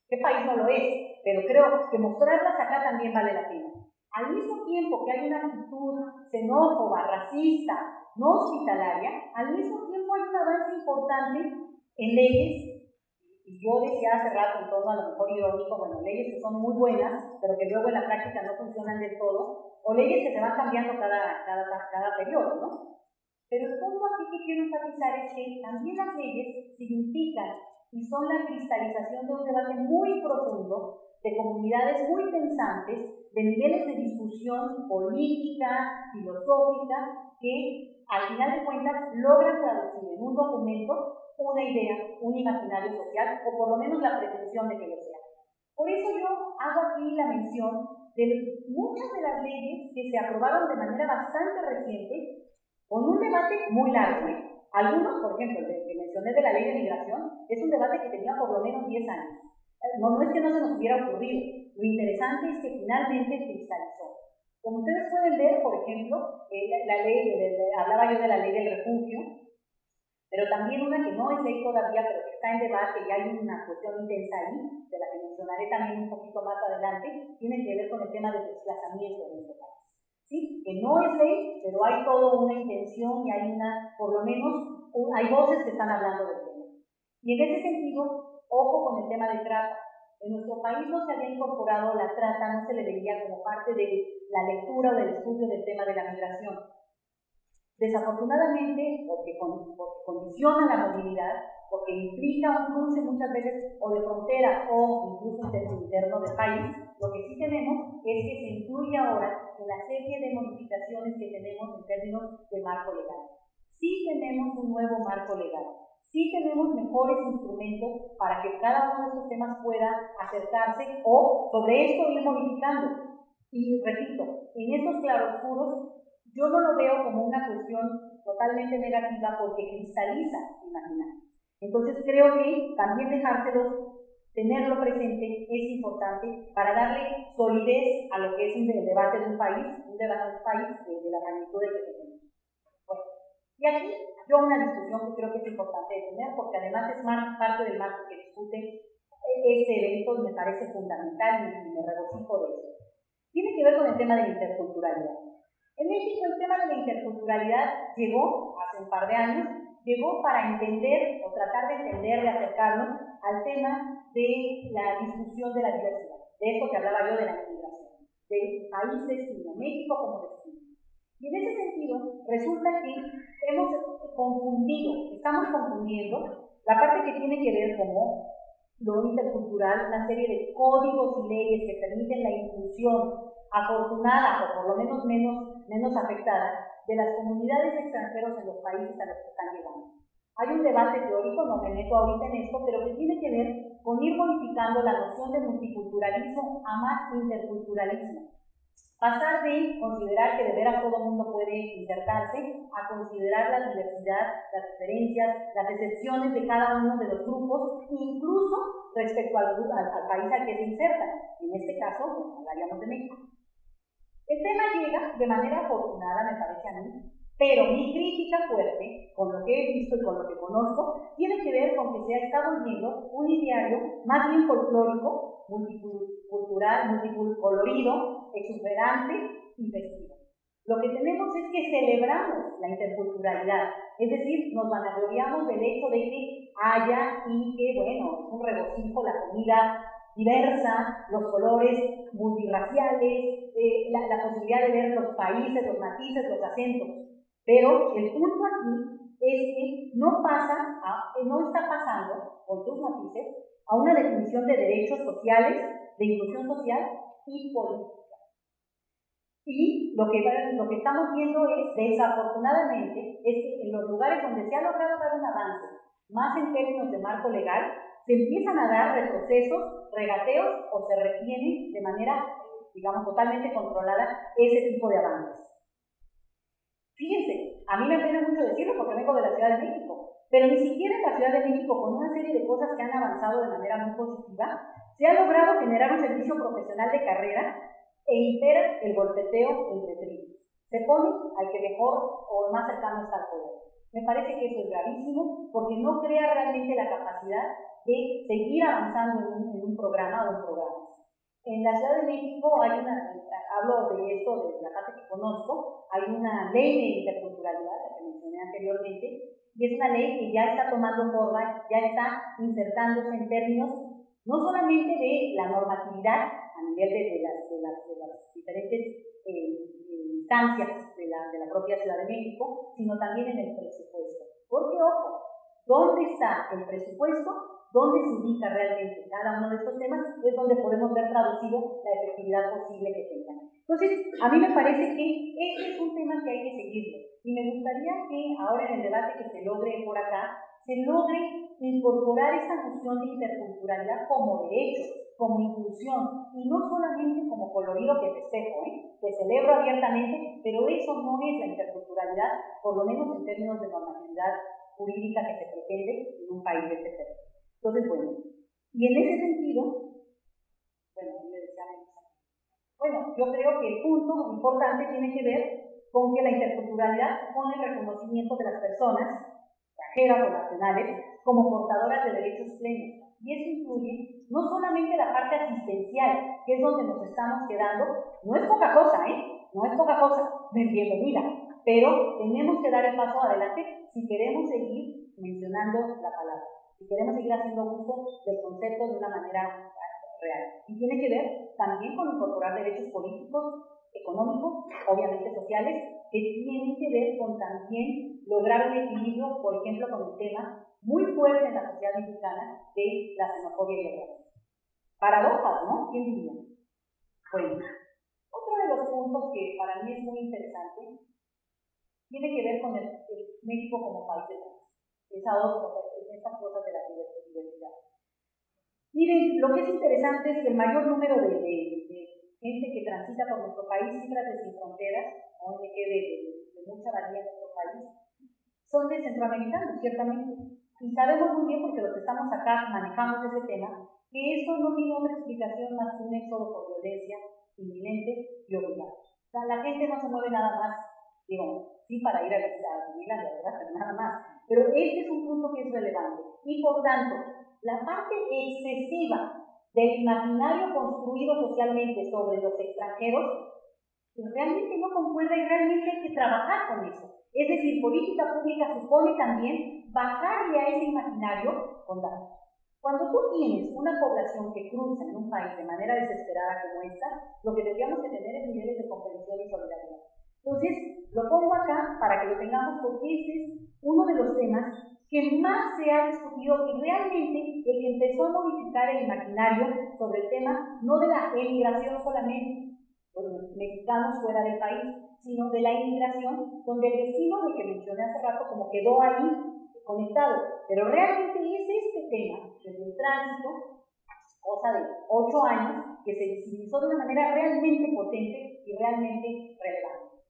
¿Qué país no lo es? Pero creo que mostrarlas acá también vale la pena. Al mismo tiempo que hay una actitud xenófoba, racista, no hospitalaria, al mismo tiempo hay un avance importante en leyes, y yo decía hace rato en tono a lo mejor irónico, bueno, leyes que son muy buenas, pero que luego en la práctica no funcionan del todo, o leyes que se van cambiando cada periodo, ¿no? Pero el punto aquí que quiero enfatizar es que también las leyes significan y son la cristalización de un debate muy profundo, de comunidades muy pensantes, de niveles de discusión política, filosófica, que al final de cuentas logran traducir en un documento una idea, un imaginario social, o por lo menos la pretensión de que lo sea. Por eso yo hago aquí la mención de muchas de las leyes que se aprobaron de manera bastante reciente, con un debate muy largo. Algunos, por ejemplo, el que mencioné de la ley de migración, es un debate que tenía por lo menos 10 años. No es que no se nos hubiera ocurrido. Lo interesante es que finalmente cristalizó. Como ustedes pueden ver, por ejemplo, la ley, hablaba yo de la ley del refugio, pero también una que no es ley todavía, pero que está en debate y hay una cuestión intensa ahí, de la que mencionaré también un poquito más adelante, tiene que ver con el tema del desplazamiento en nuestro país. ¿Sí? Que no es ley, pero hay toda una intención y hay por lo menos, hay voces que están hablando del tema. Y en ese sentido, ojo con el tema de trata. En nuestro país no se había incorporado la trata, no se le veía como parte de la lectura o del estudio del tema de la migración. Desafortunadamente, porque condiciona la movilidad, porque implica un cruce muchas veces o de frontera o incluso interno del país, lo que sí tenemos es que se incluye ahora en la serie de modificaciones que tenemos en términos de marco legal. Sí tenemos un nuevo marco legal. Sí tenemos mejores instrumentos para que cada uno de estos temas pueda acercarse o sobre esto ir modificando. Y repito, en estos claroscuros yo no lo veo como una cuestión totalmente negativa porque cristaliza imaginar. Entonces creo que también dejárselos, tenerlo presente es importante para darle solidez a lo que es el debate de un país de la magnitud que tenemos. Bueno, y aquí yo una discusión que creo que es importante de tener porque además es parte del marco que discute este evento y me parece fundamental y me regocijo de eso. Tiene que ver con el tema de la interculturalidad. En México el tema de la interculturalidad llegó hace un par de años llegó para entender o tratar de entender, de acercarnos al tema de la discusión de la diversidad, de esto que hablaba yo de la inmigración, de país destino, México como destino. Y en ese sentido, resulta que estamos confundiendo la parte que tiene que ver como lo intercultural, una serie de códigos y leyes que permiten la inclusión afortunada o por lo menos menos afectada de las comunidades extranjeras en los países a los que están llegando. Hay un debate teórico, no me meto ahorita en esto, pero que tiene que ver con ir modificando la noción de multiculturalismo a más interculturalismo. Pasar de considerar que de veras todo el mundo puede insertarse a considerar la diversidad, las diferencias, las excepciones de cada uno de los grupos, incluso respecto al país al que se insertan. En este caso, hablaríamos de México. El tema llega de manera afortunada, me parece a mí, pero mi crítica fuerte, con lo que he visto y con lo que conozco, tiene que ver con que se está volviendo un ideario más bien folclórico, multicultural, multicolorido, exuberante y festivo. Lo que tenemos es que celebramos la interculturalidad, es decir, nos vanagloriamos del hecho de que haya y que, bueno, es un regocijo la comida diversa, los colores multirraciales, la posibilidad de ver los países, los matices, los acentos. Pero el punto aquí es que no está pasando, con sus matices, a una definición de derechos sociales, de inclusión social y política. Y lo que estamos viendo es, desafortunadamente, es que en los lugares donde se ha logrado dar un avance, más en términos de marco legal, se empiezan a dar retrocesos, regateos o se retienen de manera, digamos, totalmente controlada ese tipo de avances. Fíjense, a mí me apena mucho decirlo porque vengo de la Ciudad de México, pero ni siquiera en la Ciudad de México, con una serie de cosas que han avanzado de manera muy positiva, se ha logrado generar un servicio profesional de carrera e impera el golpeteo entre tribus. Se pone al que mejor o más cercano está al poder. Me parece que eso es gravísimo porque no crea realmente la capacidad de seguir avanzando en un programa o en programas. En la Ciudad de México hablo de esto, de la parte que conozco, hay una ley de interculturalidad, la que mencioné anteriormente, y es una ley que ya está tomando forma, ya está insertándose en términos no solamente de la normatividad a nivel de las diferentes instancias de la propia Ciudad de México, sino también en el presupuesto. Porque, ojo, ¿dónde está el presupuesto? ¿Dónde se ubica realmente cada uno de estos temas? Es donde podemos ver traducido la efectividad posible que tengan. Entonces, a mí me parece que este es un tema que hay que seguirlo. Y me gustaría que ahora en el debate que se logre por acá, se logre incorporar esta noción de interculturalidad como derecho, como inclusión, y no solamente como colorido que festejo, que celebro abiertamente, pero eso no es la interculturalidad, por lo menos en términos de normatividad jurídica que se pretende en un país de este tipo. Entonces, bueno, y en ese sentido, yo creo que el punto importante tiene que ver con que la interculturalidad supone el reconocimiento de las personas, extranjeras o nacionales, como portadoras de derechos plenos. Y eso incluye no solamente la parte asistencial, que es donde nos estamos quedando, no es poca cosa, no es poca cosa, bienvenida, pero tenemos que dar el paso adelante si queremos seguir mencionando la palabra, si queremos seguir haciendo uso del concepto de una manera real. Y tiene que ver también con incorporar derechos políticos, económicos, obviamente sociales, que tienen que ver con también lograr un equilibrio, por ejemplo, con el tema muy fuerte en la sociedad mexicana de la xenofobia y el racismo. Paradojas, ¿no? ¿Quién diría? Bueno, otro de los puntos que para mí es muy interesante tiene que ver con el México como país de tránsito. Estas cosas de la diversidad. Miren, lo que es interesante es que el mayor número de gente que transita por nuestro país, Cifras de Sin Fronteras, ONG de mucha valía en nuestro país, son de centroamericanos, ciertamente. Y sabemos muy bien, porque los que estamos acá manejamos ese tema, que esto no tiene otra explicación más que un éxodo por violencia inminente y obligado. O sea, la gente no se mueve nada más, sí para ir a Disneyland, la verdad, pero nada más. Pero este es un punto que es relevante. Y por tanto, la parte excesiva del imaginario construido socialmente sobre los extranjeros que realmente no concuerda y realmente hay que trabajar con eso. Es decir, política pública supone también bajarle a ese imaginario con datos. Cuando tú tienes una población que cruza en un país de manera desesperada como esta, lo que deberíamos de tener es niveles de comprensión y solidaridad. Entonces, lo pongo acá para que lo tengamos, porque este es uno de los temas que más se ha discutido y realmente el que empezó a modificar el imaginario sobre el tema no de la emigración solamente, los mexicanos fuera del país, sino de la inmigración, donde el destino del que mencioné hace rato como quedó ahí conectado. Pero realmente es este tema, desde el tránsito, cosa de 8 años, que se visibilizó de una manera realmente potente y realmente relevante.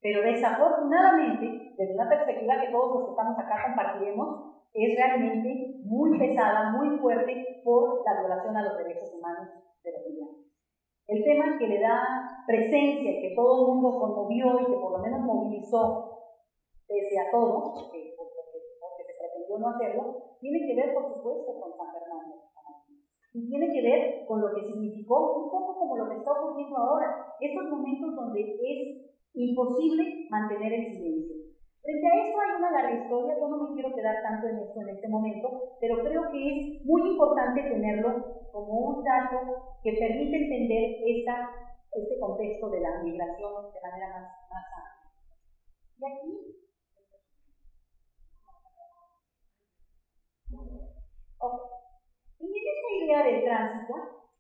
Pero desafortunadamente, desde una perspectiva que todos los que estamos acá compartiremos, es realmente muy pesada, muy fuerte por la violación a los derechos humanos de los migrantes. El tema que le da presencia y que todo el mundo conmovió y que por lo menos movilizó, pese a todo, porque se pretendió no hacerlo, tiene que ver, por supuesto, con San Fernando. Y tiene que ver con lo que significó, un poco como lo que está ocurriendo ahora, estos momentos donde es imposible mantener el silencio. Frente a esto hay una larga historia, yo no me quiero quedar tanto en esto en este momento, pero creo que es muy importante tenerlo como un dato que permite entender este contexto de la migración de manera más amplia. Y aquí, en esta idea del tránsito,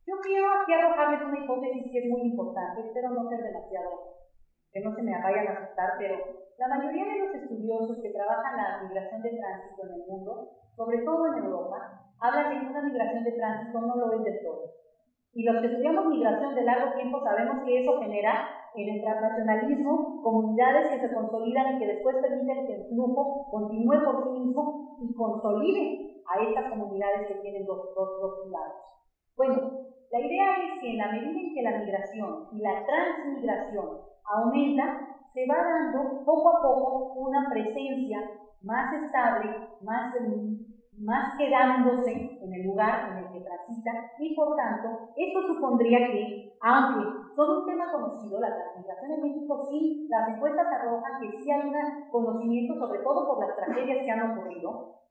yo quiero aquí arrojarles una hipótesis que es muy importante, espero no ser demasiado, que no se me vayan a asustar, pero la mayoría de los estudiosos que trabajan la migración de tránsito en el mundo, sobre todo en Europa, hablan de que una migración de tránsito no lo es del todo. Y los que estudiamos migración de largo tiempo sabemos que eso genera en el transnacionalismo comunidades que se consolidan y que después permiten que el flujo continúe por sí mismo y consolide a estas comunidades que tienen dos lados. Bueno, la idea es que en la medida en que la migración y la transmigración aumenta, se va dando poco a poco una presencia más estable, más quedándose en el lugar en el que transita, y por tanto, esto supondría que, aunque son un tema conocido, la transmigración en México, sí, las encuestas arrojan que sí hay un conocimiento, sobre todo por las tragedias que han ocurrido.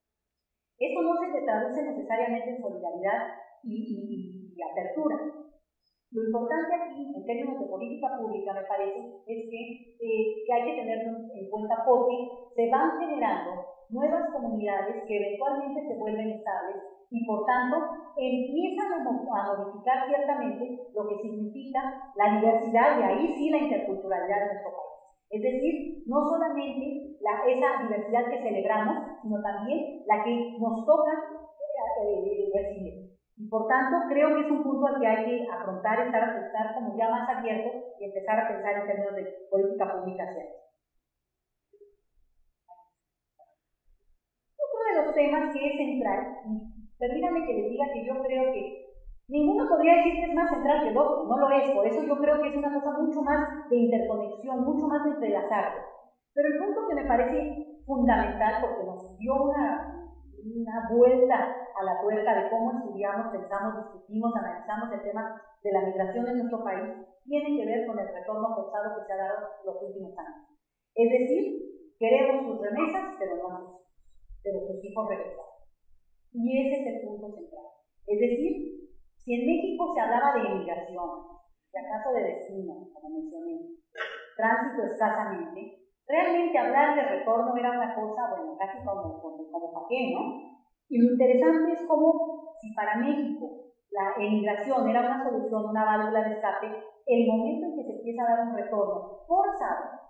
Esto no se traduce necesariamente en solidaridad y apertura. Lo importante aquí, en términos de política pública, me parece, es que hay que tenerlo en cuenta porque se van generando nuevas comunidades que eventualmente se vuelven estables y, por tanto, empiezan a modificar ciertamente lo que significa la diversidad y ahí sí la interculturalidad de nuestro país. Es decir, no solamente esa diversidad que celebramos, sino también la que nos toca recibir. Y por tanto, creo que es un punto al que hay que afrontar, estar como ya más abiertos y empezar a pensar en términos de política pública hacia eso. Otro de los temas que es central, y permítanme que les diga que yo creo que ninguno podría decir que es más central que el otro, no lo es, por eso yo creo que es una cosa mucho más de interconexión, mucho más de entrelazarlo. Pero el punto que me parece fundamental, porque nos dio una vuelta a la tuerca de cómo estudiamos, pensamos, discutimos, analizamos el tema de la migración en nuestro país, tiene que ver con el retorno forzado que se ha dado los últimos años. Es decir, queremos sus remesas, pero no sus hijos regresados. Y ese es el punto central. Es decir, si en México se hablaba de emigración, si acaso de destino, como mencioné, tránsito escasamente, realmente hablar de retorno era una cosa, bueno, casi como para qué, ¿no? Y lo interesante es cómo, si para México la emigración era una solución, una válvula de escape, el momento en que se empieza a dar un retorno forzado,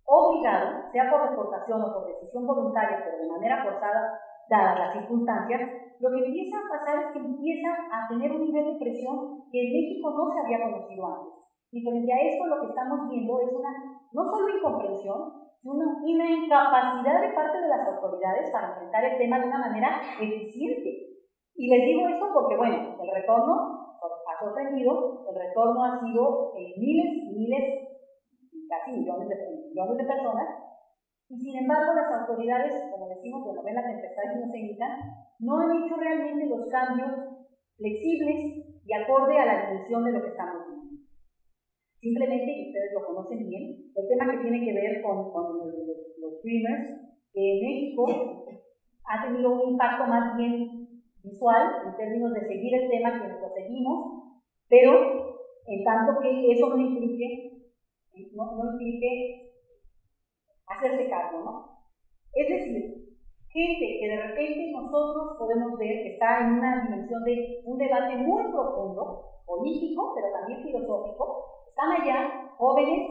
obligado, sea por deportación o por decisión voluntaria, pero de manera forzada, dadas las circunstancias, lo que empieza a pasar es que empieza a tener un nivel de presión que en México no se había conocido antes. Y frente a esto lo que estamos viendo es no solo incomprensión, sino una incapacidad de parte de las autoridades para enfrentar el tema de una manera eficiente. Y les digo esto porque, bueno, el retorno ha sorprendido, el retorno ha sido miles y miles, casi millones de personas, y sin embargo las autoridades, como decimos, cuando ven la tempestad y no se imitan, no han hecho realmente los cambios flexibles y acorde a la dimensión de lo que estamos viendo. Simplemente, y ustedes lo conocen bien, el tema que tiene que ver con los Dreamers, que en México ha tenido un impacto más bien visual, en términos de seguir el tema que lo seguimos, pero en tanto que eso no implique hacerse cargo, ¿no? Es decir, gente que de repente nosotros podemos ver que está en una dimensión de un debate muy profundo, político, pero también filosófico. Están allá jóvenes,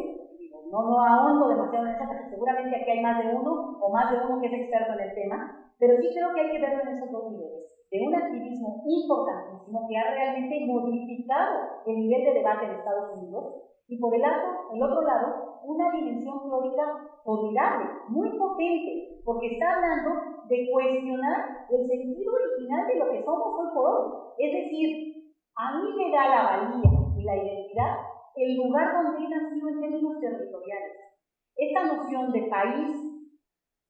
no ahondo demasiado en eso, porque seguramente aquí hay más de uno o más de uno que es experto en el tema, pero sí creo que hay que verlo en esos dos niveles, de un activismo importantísimo que ha realmente modificado el nivel de debate en Estados Unidos, y por el otro lado, una dimensión teórica formidable, muy potente, porque está hablando de cuestionar el sentido original de lo que somos hoy por hoy. Es decir, a mí me da la valía y la identidad el lugar donde he nacido en términos territoriales. Esta noción de país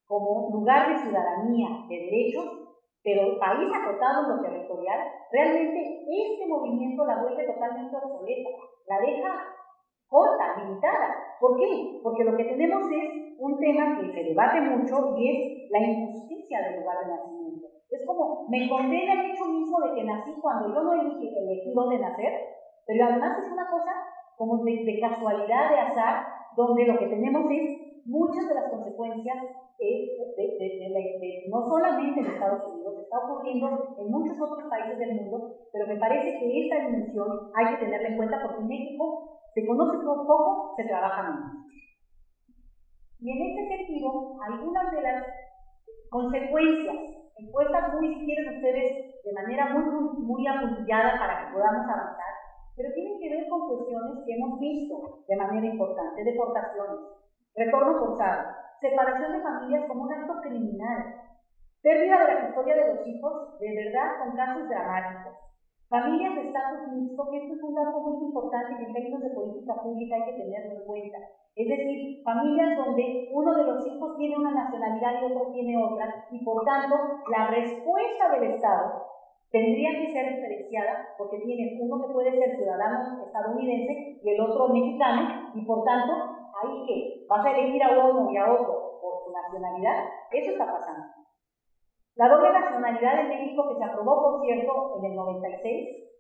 como lugar de ciudadanía, de derechos, pero país acotado en lo territorial, realmente este movimiento la vuelve totalmente obsoleta, la deja corta, limitada. ¿Por qué? Porque lo que tenemos es un tema que se debate mucho y es la injusticia del lugar de nacimiento. Es como, me condena el hecho mismo de que nací cuando yo no elegí dónde nacer, pero además es una cosa como de casualidad, de azar, donde lo que tenemos es muchas de las consecuencias no solamente en Estados Unidos, está ocurriendo en muchos otros países del mundo, pero me parece que esta dimensión hay que tenerla en cuenta porque en México se conoce poco, se trabaja menos. Y en ese sentido, algunas de las consecuencias, impuestas muy, si quieren ustedes, de manera muy apuntillada para que podamos avanzar, pero tienen que ver con cuestiones que hemos visto de manera importante: deportaciones, retorno forzado, separación de familias como un acto criminal, pérdida de la custodia de los hijos, de verdad con casos dramáticos, familias de estatus mixto, que esto es un dato muy importante y en términos de política pública hay que tenerlo en cuenta. Es decir, familias donde uno de los hijos tiene una nacionalidad y otro tiene otra, y por tanto la respuesta del Estado tendría que ser diferenciada porque tienes uno que puede ser ciudadano estadounidense y el otro mexicano, y por tanto, ahí que vas a elegir a uno y a otro por su nacionalidad. Eso está pasando. La doble nacionalidad en México, que se aprobó, por cierto, en el 96,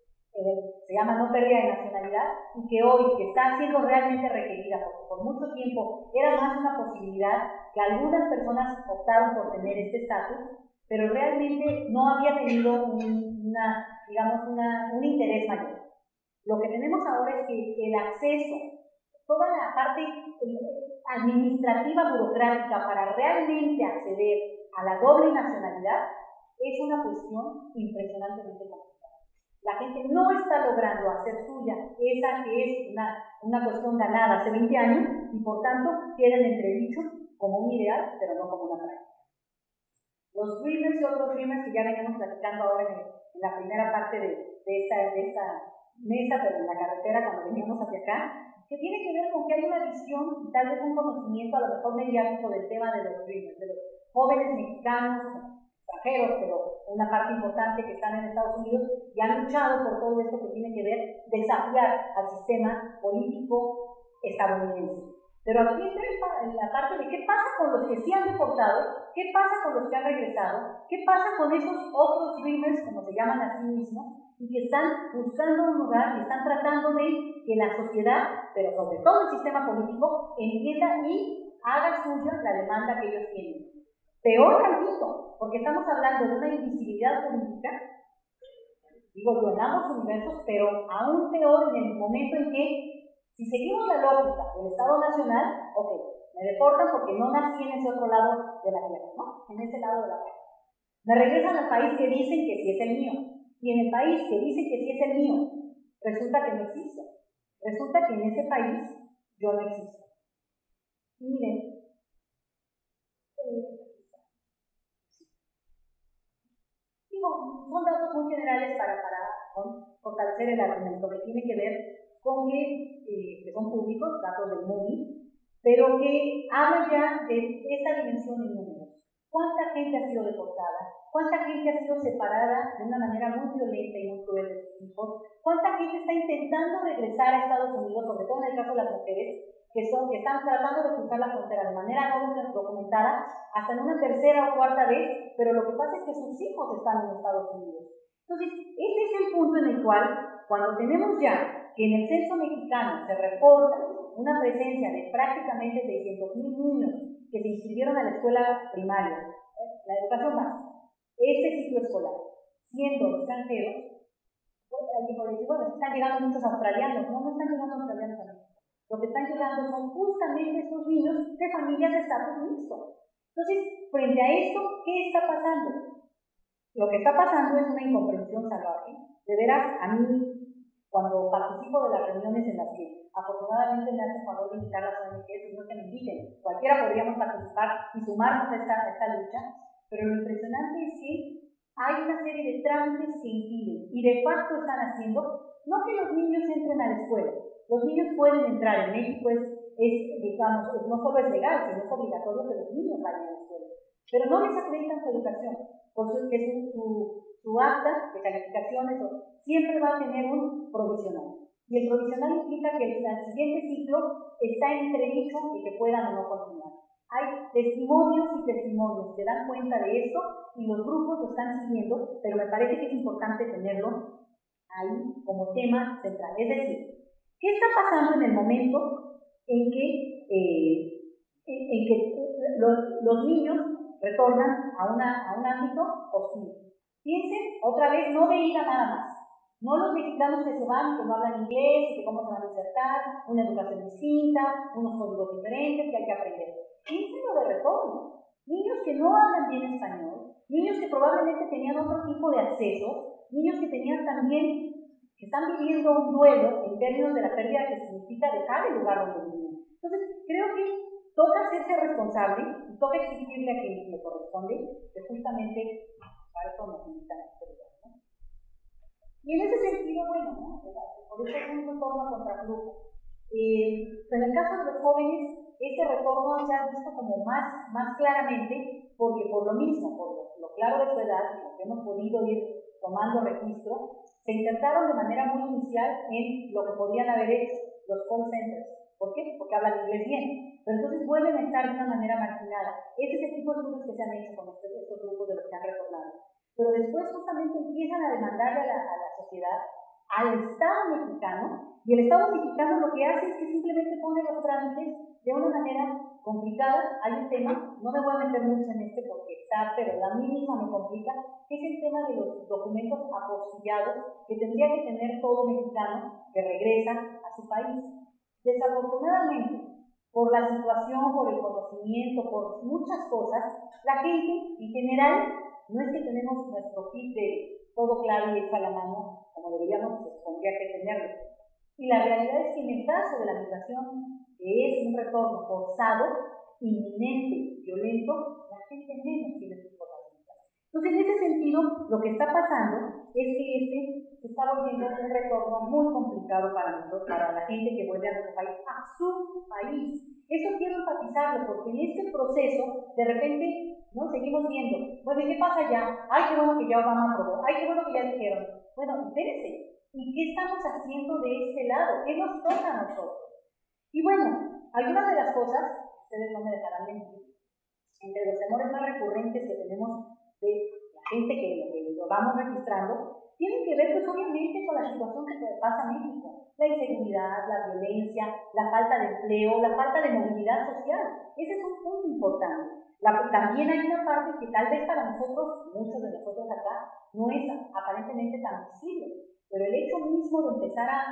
se llama no pérdida de nacionalidad, y que hoy está siendo realmente requerida, porque por mucho tiempo era más una posibilidad que algunas personas optaron por tener este estatus, pero realmente no había tenido un interés mayor. Lo que tenemos ahora es que el acceso, toda la parte administrativa burocrática para realmente acceder a la doble nacionalidad es una cuestión impresionantemente complicada. La gente no está logrando hacer suya esa que es una cuestión ganada hace 20 años y por tanto queda en entredicho como un ideal, pero no como una práctica. Los Dreamers y otros Dreamers que ya venimos platicando ahora en la primera parte de esta mesa, pero en la carretera cuando veníamos hacia acá, que tiene que ver con que hay una visión y tal vez un conocimiento a lo mejor mediático del tema de los Dreamers, de los jóvenes mexicanos, extranjeros, pero una parte importante que están en Estados Unidos y han luchado por todo esto que tiene que ver desafiar al sistema político estadounidense. Pero aquí entra en la parte de qué pasa con los que sí han deportado, qué pasa con los que han regresado, qué pasa con esos otros Dreamers, como se llaman a sí mismos, y que están buscando un lugar y están tratando de que la sociedad, pero sobre todo el sistema político, entienda y haga suya la demanda que ellos tienen. Peor tantito, porque estamos hablando de una invisibilidad política, digo yo, en ambos universos, pero aún peor en el momento en que, si seguimos la lógica del Estado Nacional, ok, me deportan porque no nací en ese otro lado de la tierra, ¿no? En ese lado de la tierra. Me regresan al país que dicen que sí es el mío. Y en el país que dicen que sí es el mío, resulta que no existo. Resulta que en ese país yo no existo. Y miren, son datos muy generales para fortalecer el argumento que tiene que ver con que son públicos, datos del MUNI, pero que hablan ya de esta dimensión en números. ¿Cuánta gente ha sido deportada? ¿Cuánta gente ha sido separada de una manera muy violenta y muy cruel de sus hijos? ¿Cuánta gente está intentando regresar a Estados Unidos, sobre todo en el caso de las mujeres, que están tratando de cruzar la frontera de manera no documentada, hasta en una tercera o cuarta vez, pero lo que pasa es que sus hijos están en Estados Unidos? Entonces, este es el punto en el cual, cuando tenemos ya que en el censo mexicano se reporta una presencia de prácticamente 600,000 niños que se inscribieron a la escuela primaria, la educación básica, este ciclo escolar, siendo extranjeros, alguien puede decir, bueno, están llegando muchos australianos. No están llegando australianos a México. Lo que están llegando son justamente estos niños de familias de estatus mixto. Entonces, frente a esto, ¿qué está pasando? Lo que está pasando es una incomprensión salvaje. De veras, a mí, cuando participo de las reuniones en las que afortunadamente me hacen favor de invitar a las ONGs, y no que me inviten, cualquiera podríamos participar y sumarnos a esta lucha, pero lo impresionante es que hay una serie de trámites que impiden y de facto están haciendo, no que los niños entren a la escuela. Los niños pueden entrar. En México digamos, no solo es legal, sino es obligatorio que los niños vayan a la escuela. Pero no les acreditan su educación, por que su acta de calificaciones siempre va a tener un provisional. Y el provisional implica que el siguiente ciclo está en entredicho y que puedan o no continuar. Hay testimonios y testimonios que dan cuenta de esto y los grupos lo están siguiendo, pero me parece que es importante tenerlo ahí como tema central. Es decir, ¿qué está pasando en el momento en que los niños retornan a un ámbito hostil? Piensen, otra vez, no de ida nada más. No los mexicanos que se van, que no hablan inglés, y que cómo se van a insertar, una educación distinta, unos códigos diferentes que hay que aprender. Piensen lo de retorno. Niños que no hablan bien español, niños que probablemente tenían otro tipo de acceso, niños que tenían también, que están viviendo un duelo en términos de la pérdida que significa dejar el lugar donde vivían. Entonces, creo que toca hacerse responsable y toca exigirle a quien le corresponde, que justamente para eso nos invitan a este lugar, ¿no? Y en ese sentido, bueno, ¿no? Por eso es un retorno a contraflujo. En el caso de los jóvenes, este retorno se ha visto como más claramente, porque por lo mismo, por lo claro de su edad, lo que hemos podido ir tomando registro, se insertaron de manera muy inicial en lo que podrían haber hecho los call centers. ¿Por qué? Porque hablan inglés bien. Pero entonces vuelven a estar de una manera marginada. Ese es el tipo de estudios que se han hecho con estos grupos de los que han retornado. Pero después justamente empiezan a demandarle a la sociedad, al Estado mexicano, y el Estado mexicano lo que hace es que simplemente pone los trámites de una manera complicada. Hay un tema, no me voy a meter mucho en porque está, pero a mí misma me complica, que es el tema de los documentos apostillados que tendría que tener todo mexicano que regresa a su país. Desafortunadamente, por la situación, por el conocimiento, por muchas cosas, la gente en general no es que tenemos nuestro kit de todo claro y hecho a la mano, como deberíamos, se supondría que tenerlo. Y la realidad es que en el caso de la migración, que es un retorno forzado, inminente, violento, la gente menos tiene sus posibilidades. Entonces, en ese sentido, lo que está pasando es que se está volviendo un retorno muy complicado para nosotros, para la gente que vuelve a nuestro país, a su país. Eso quiero enfatizarlo, porque en este proceso, de repente, ¿no? Seguimos viendo, bueno, ¿y qué pasa ya? Ay, qué bueno que ya Obama aprobó, ay, qué bueno que ya dijeron. Bueno, espérense, ¿y qué estamos haciendo de este lado? ¿Qué nos toca a nosotros? Y bueno, algunas de las cosas, ustedes no me dejarán mentir, entre los temores más recurrentes que tenemos de la gente que lo vamos registrando, tienen que ver, pues, obviamente, con la situación que pasa en México. La inseguridad, la violencia, la falta de empleo, la falta de movilidad social. Ese es un punto importante. También hay una parte que tal vez para nosotros, muchos de nosotros acá, no es aparentemente tan visible. Pero el hecho mismo de empezar a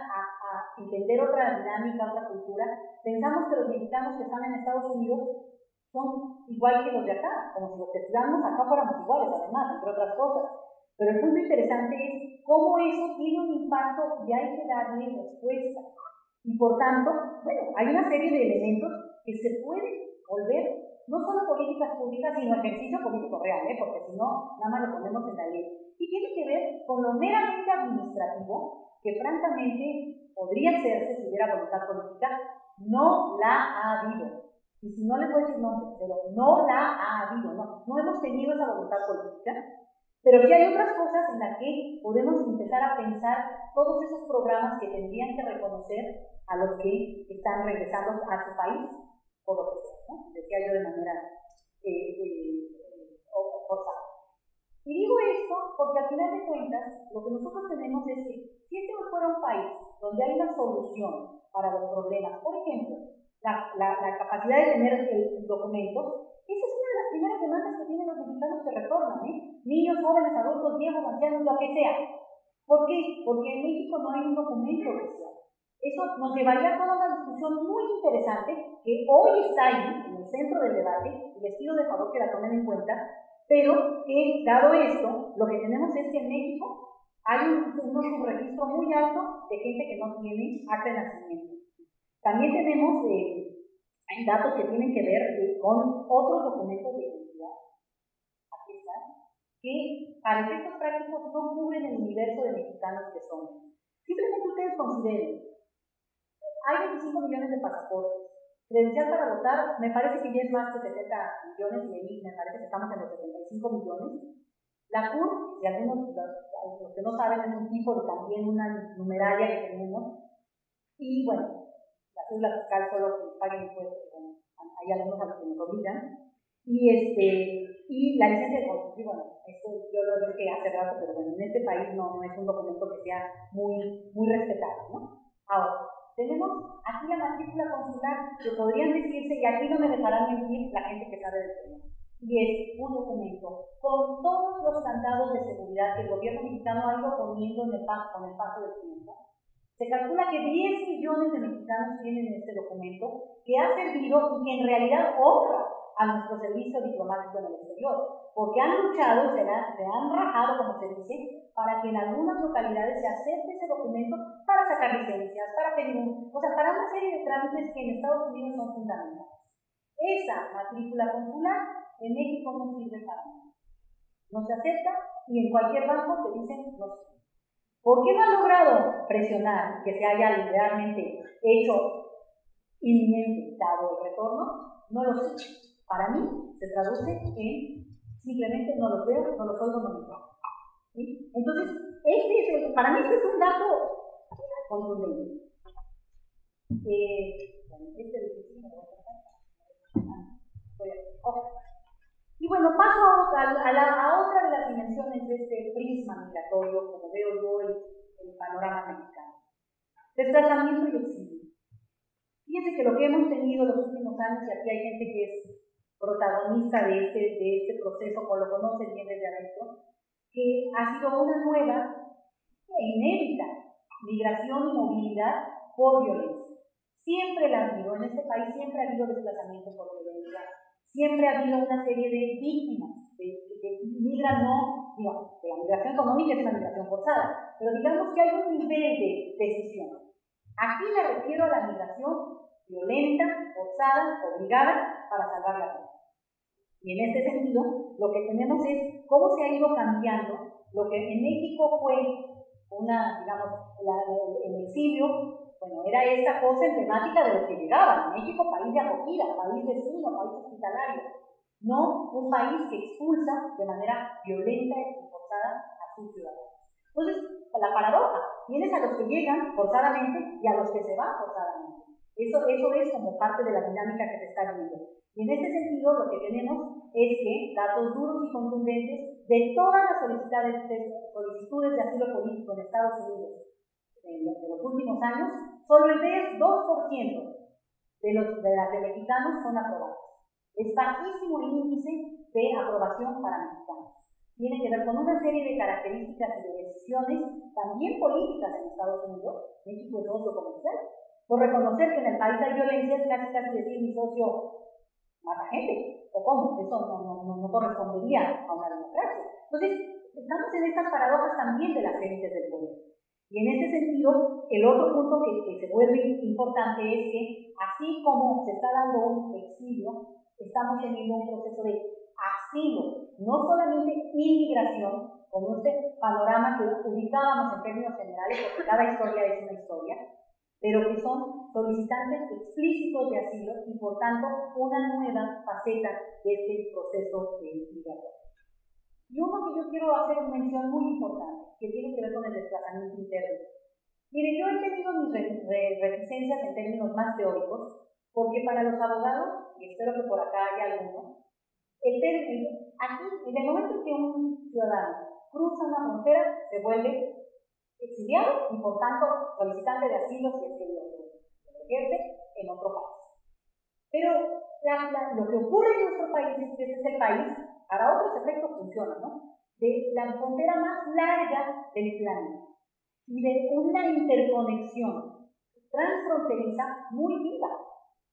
entender otra dinámica, otra cultura, pensamos que los mexicanos que están en Estados Unidos son igual que los de acá, como si los que estudiamos acá fuéramos iguales, además, entre otras cosas. Pero el punto interesante es cómo eso tiene un impacto y hay que darle respuesta. Y por tanto, bueno, hay una serie de elementos que se pueden volver no solo políticas públicas, sino ejercicio político real, porque si no, nada más lo ponemos en la ley. Y tiene que ver con lo meramente administrativo, que francamente podría hacerse si hubiera voluntad política, no la ha habido. y si no les voy a decir nombres, pero no la ha habido, no hemos tenido esa voluntad política, pero sí hay otras cosas en las que podemos empezar a pensar todos esos programas que tendrían que reconocer a los que están regresando a su país, por lo que sea, ¿no? Decía yo de manera forzada. Y digo esto porque al final de cuentas, lo que nosotros tenemos es que si este no fuera un país donde hay una solución para los problemas, por ejemplo, la capacidad de tener el documento, esa es una de las primeras demandas que tienen los mexicanos que retornan, niños, jóvenes, adultos, viejos, ancianos, lo que sea. ¿Por qué? Porque en México no hay un documento oficial. Eso nos llevaría a toda una discusión muy interesante que hoy está ahí, en el centro del debate, y les pido de favor que la tomen en cuenta, pero que, dado esto, lo que tenemos es que en México hay un subregistro muy alto de gente que no tiene acta de nacimiento. También tenemos datos que tienen que ver con otros documentos de identidad, aquí están, que para efectos prácticos no cubren el universo de mexicanos que son. Simplemente ustedes consideren, hay 25 millones de pasaportes. Credencial para votar, me parece que ya es más que 70 millones, me parece que estamos en los 75 millones. La CUR, y algunos los que no saben, es un tipo de también una numeraria que tenemos. Y bueno, la cédula fiscal solo que paguen impuestos, bueno, hay algunos a los que nos obligan. Y la licencia de conducir, bueno, esto yo lo dije hace rato, pero bueno, en este país no es un documento que sea muy respetado, ¿no? Ahora, tenemos aquí la matrícula consular, que podrían decirse, y aquí no me dejarán mentir la gente que sabe del tema, y es un documento con todos los candados de seguridad que el gobierno mexicano ha ido poniendo con el paso del tiempo. Se calcula que 10 millones de mexicanos tienen este documento, que ha servido y que en realidad honra a nuestro servicio diplomático en el exterior, porque han luchado, se han rajado, como se dice, para que en algunas localidades se acepte ese documento para sacar licencias, para pedir para una serie de trámites que en Estados Unidos son fundamentales. Esa matrícula consular en México no sirve para nada. No se acepta y en cualquier banco te dicen no sirve. ¿Por qué no han logrado presionar que se haya realmente hecho inminente dado el retorno? No lo sé. Para mí se traduce en simplemente no los veo, no los oigo, no me veo. ¿Sí? Entonces, para mí este es un dato contundente. Y bueno, paso a otra de las dimensiones de este prisma migratorio, como veo yo el panorama mexicano. Desplazamiento y exilio. Fíjense que lo que hemos tenido los últimos años, y aquí hay gente que es protagonista de este proceso, o lo conocen bien desde adentro, que ha sido una nueva e inédita migración y movilidad por violencia. Siempre la ha habido, en este país siempre ha habido desplazamiento por violencia, siempre ha habido una serie de víctimas que migran, de la migración económica es una migración forzada, pero digamos que hay un nivel de decisión. Aquí me refiero a la migración violenta, forzada, obligada, para salvar la vida. Y en este sentido, lo que tenemos es cómo se ha ido cambiando lo que en México fue el exilio. Bueno, era esta cosa emblemática de los que llegaban. México, país de acogida, país vecino, país hospitalario. No un país que expulsa de manera violenta y forzada a sus ciudadanos. Entonces, la paradoja, tienes a los que llegan forzadamente y a los que se van forzadamente. Eso es como parte de la dinámica que se está viviendo. Y en este sentido, lo que tenemos es que datos duros y contundentes de todas las solicitudes de asilo político en Estados Unidos de los últimos años, solo el 2% de las de mexicanos son aprobadas. Es bajísimo el índice de aprobación para mexicanos. Tiene que ver con una serie de características y de decisiones también políticas en Estados Unidos. México es socio comercial. Por reconocer que en el país hay violencia es casi decir mi socio mata gente. ¿O cómo? Eso no correspondería a una democracia. Entonces, estamos en estas paradojas también de las élites del poder. Y en ese sentido, el otro punto que se vuelve importante es que, así como se está dando un exilio, estamos teniendo un proceso de asilo, no solamente inmigración, como este panorama que ubicábamos en términos generales, porque cada historia es una historia, pero que son solicitantes explícitos de asilo y por tanto una nueva faceta de este proceso migratorio. Y uno que yo quiero hacer una mención muy importante, que tiene que ver con el desplazamiento interno. Miren, yo he tenido mis reticencias en términos más teóricos, porque para los abogados, y espero que por acá haya alguno, aquí, en el momento en que un ciudadano cruza una frontera, se vuelve exiliado y por tanto solicitante de asilo si es que lo ejerce en otro país. Pero lo que ocurre en nuestro país es que este es el país, para otros efectos funciona, ¿no? De la frontera más larga del planeta y de una interconexión transfronteriza muy viva.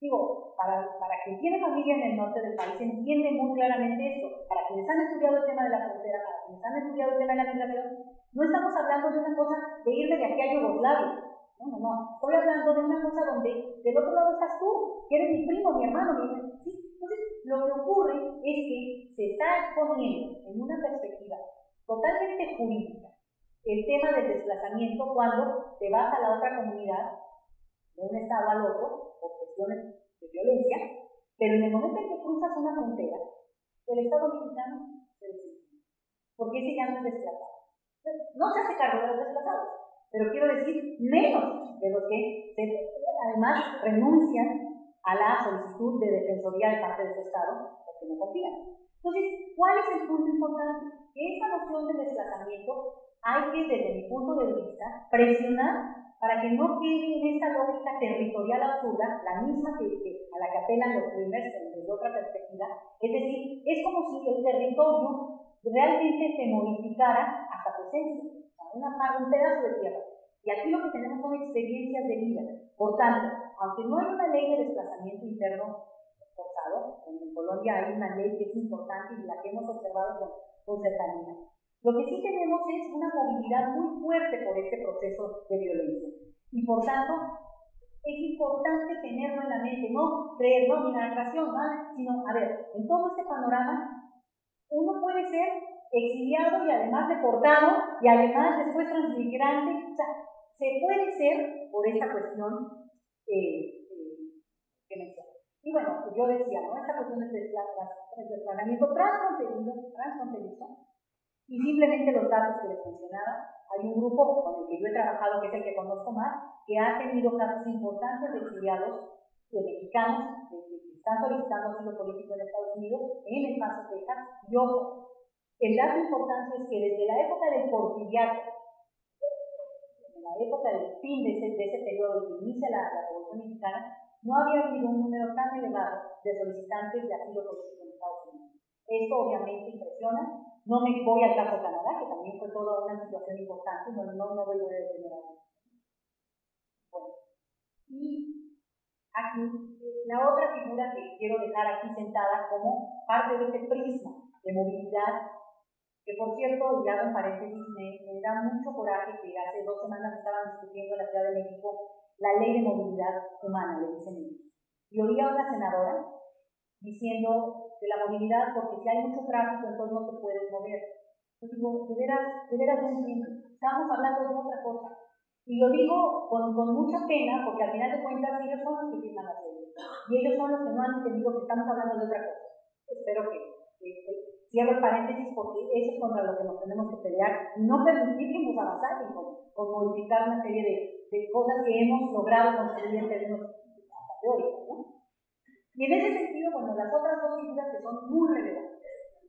Digo, para quien tiene familia en el norte del país entiende muy claramente esto. Para quienes han estudiado el tema de la frontera, para quienes han estudiado el tema de la migración, no estamos hablando de una cosa de irme de aquí a Yugoslavia. No. Estoy hablando de una cosa donde del otro lado estás tú, que eres mi primo, mi hermano, ¿sí? Entonces, lo que ocurre es que se está poniendo en una perspectiva totalmente jurídica el tema del desplazamiento cuando te vas a la otra comunidad, de un estado al otro, por cuestiones de violencia, pero en el momento en que cruzas una frontera, el Estado mexicano se decide. ¿Por qué se llama desplazado? No se hace cargo de los desplazados, pero quiero decir menos de los que además renuncian a la solicitud de defensoría de parte de su Estado porque no confían. Entonces, ¿cuál es el punto importante? Que esa noción de desplazamiento hay que, desde mi punto de vista, presionar para que no quede en esta lógica territorial absurda, la misma que a la que apelan los Dreamers desde otra perspectiva. Es decir, es como si el territorio realmente te modificara hasta tu esencia, un pedazo de tierra. Y aquí lo que tenemos son experiencias de vida. Por tanto, aunque no hay una ley de desplazamiento interno forzado, en Colombia hay una ley que es importante y la que hemos observado con cercanía. Lo que sí tenemos es una movilidad muy fuerte por este proceso de violencia. Y por tanto, es importante tenerlo en la mente, no creer, no, mi narración, sino, a ver, en todo este panorama, uno puede ser exiliado y además deportado y además después transmigrante. O sea, se puede ser por esta cuestión que mencioné. Y bueno, yo decía, ¿no? Esta cuestión del desplazamiento transfronterizo. Y simplemente los datos que les mencionaba, hay un grupo con el que yo he trabajado, que es el que conozco más, que ha tenido casos importantes de exiliados, de mexicanos, que están solicitando asilo político en Estados Unidos, en El Paso, Texas. Y ojo, el dato importante es que desde la época del porfiriato, en la época del fin de ese periodo que inicia la Revolución Mexicana, no había habido un número tan elevado de solicitantes de asilo político en Estados Unidos. Esto obviamente impresiona. No me voy al caso de Canadá, que también fue toda una situación importante, bueno, no voy a detener ahora. Bueno, y aquí, la otra figura que quiero dejar aquí sentada como parte de este prisma de movilidad, que por cierto, y hago un paréntesis, me da mucho coraje que hace 2 semanas estaban discutiendo en la Ciudad de México la ley de movilidad humana, le dicen ellos. Y oía a una senadora diciendo de la movilidad, porque si hay mucho tráfico, entonces no te puedes mover. Yo digo, de veras no entiendo. Estamos hablando de otra cosa. Y lo digo con mucha pena, porque al final de cuentas ellos son los que firman las leyes. Y ellos son los que no han entendido que estamos hablando de otra cosa. Espero que cierro el paréntesis, porque eso es contra lo que nos tenemos que pelear y no permitir que nos avasallen con modificar una serie de cosas que hemos logrado construir en términos teóricos, ¿no? Y en ese sentido, bueno, las otras 2 figuras que son muy relevantes.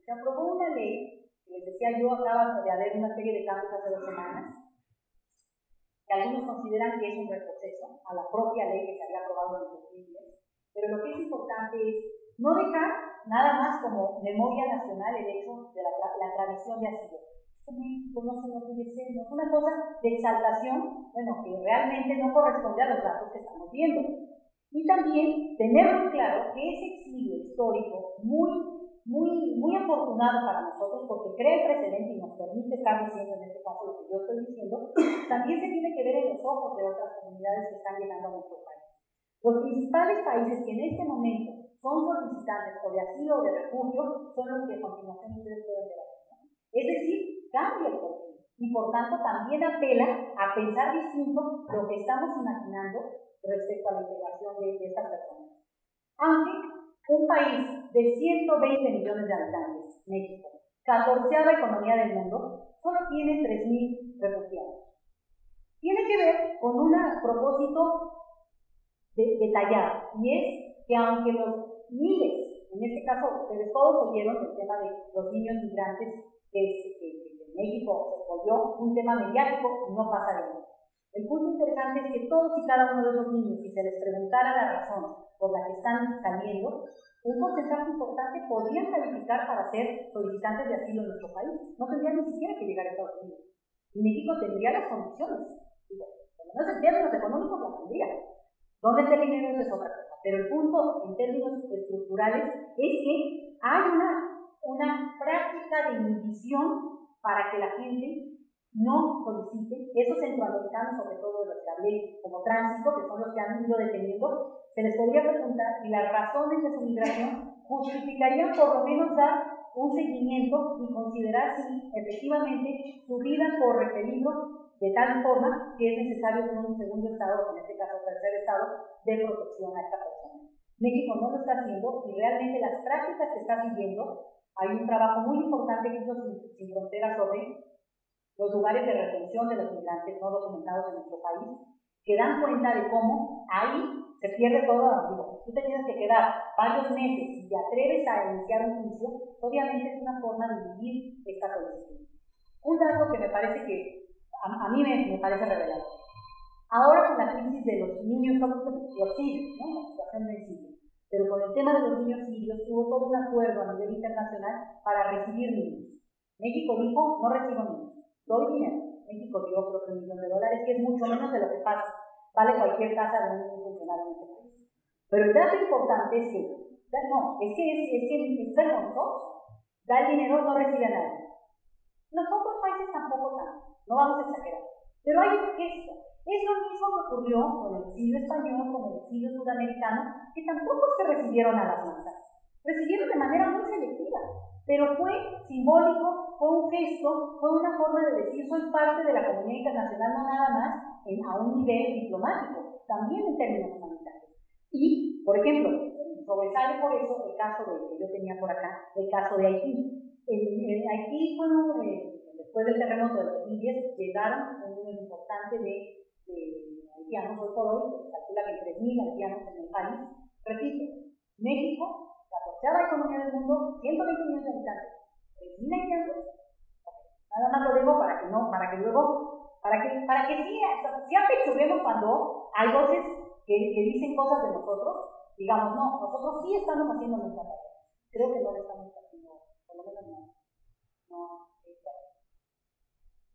Se aprobó una ley, que les decía yo, acaba de haber una serie de cambios hace 2 semanas, que algunos consideran que es un retroceso a la propia ley que se había aprobado en el 2010, pero lo que es importante es no dejar nada más como memoria nacional el hecho de la tradición de asilo. México no se nos puede ser, no es una cosa de exaltación, bueno, que realmente no corresponde a los datos que estamos viendo. Y también tener muy claro que ese exilio histórico muy afortunado para nosotros, porque crea el precedente y nos permite estar diciendo en este caso lo que yo estoy diciendo, también se tiene que ver en los ojos de otras comunidades que están llegando a nuestro país. Los principales países que en este momento son solicitantes o de asilo o de refugio son los que a continuación ustedes pueden ver aquí. Es decir, cambia el perfil. y por tanto también apela a pensar distinto lo que estamos imaginando respecto a la integración de estas personas. Aunque un país de 120 millones de habitantes, México, 14ª economía del mundo, solo tiene 3.000 refugiados. Tiene que ver con un propósito detallado, y es que aunque los miles, en este caso ustedes todos oyeron el tema de los niños migrantes, que en México se volvió un tema mediático y no pasa de nuevo. El punto interesante es que todos y cada uno de esos niños, si se les preguntara la razón por la que están saliendo, un porcentaje importante podrían calificar para ser solicitantes de asilo en nuestro país. No tendrían ni siquiera que llegar a Estados Unidos. Y México tendría las condiciones. Digo, por lo menos en términos económicos las tendría. ¿Dónde está el dinero? Eso es otra cosa. Pero el punto en términos estructurales es que hay una práctica de inhibición para que la gente no solicite. Esos centroamericanos, sobre todo de los que hablé como tránsito, que son los que han ido deteniendo, se les podría preguntar si las razones de su migración justificarían por lo menos dar un seguimiento y considerar si efectivamente su vida corre peligro de tal forma que es necesario un segundo estado, en este caso tercer estado, de protección a esta persona. México no lo está haciendo y realmente las prácticas que está siguiendo, hay un trabajo muy importante que hizo Sin Fronteras sobre los lugares de retención de los migrantes no documentados en nuestro país, que dan cuenta de cómo ahí se pierde todo. Digo, tú te tienes que quedar varios meses y te atreves a iniciar un juicio, obviamente es una forma de vivir esta solicitud. Un dato que me parece que a mí me parece revelador. Ahora con la crisis de los niños, los sirios, ¿no? La situación de Siria, pero con el tema de los niños sirios hubo todo un acuerdo a nivel internacional para recibir niños. México dijo, no recibo niños, doy dinero. México dio creo que $1 millón, que es mucho menos de lo que vale cualquier casa de un funcionario en este país. Pero el dato importante es que, es vergonzoso. Da el dinero, no recibe a nadie. Los otros países tampoco tanto, no vamos a exagerar. Pero hay un gesto. Es lo mismo que ocurrió con el exilio español, con el exilio sudamericano, que tampoco es que recibieron a las masas. Recibieron de manera muy selectiva, pero fue simbólico, fue un gesto, fue una forma de decir soy parte de la comunidad internacional, no nada más a un nivel diplomático, también en términos humanitarios. Y, por ejemplo, sobresale por eso el caso que yo tenía por acá, el caso de Haití. En Haití, después del terremoto de 2010, llegaron un número importante de haitianos. Hoy por hoy se calcula que 3.000 haitianos en el país. Repito, México, la 14ª economía del mundo, 120 millones de habitantes, 3.000 haitianos. Nada más lo digo para que sí apechuguemos cuando hay voces que dicen cosas de nosotros. Digamos, no, nosotros sí estamos haciendo nuestra tarea. Creo que no lo estamos haciendo, por lo menos no.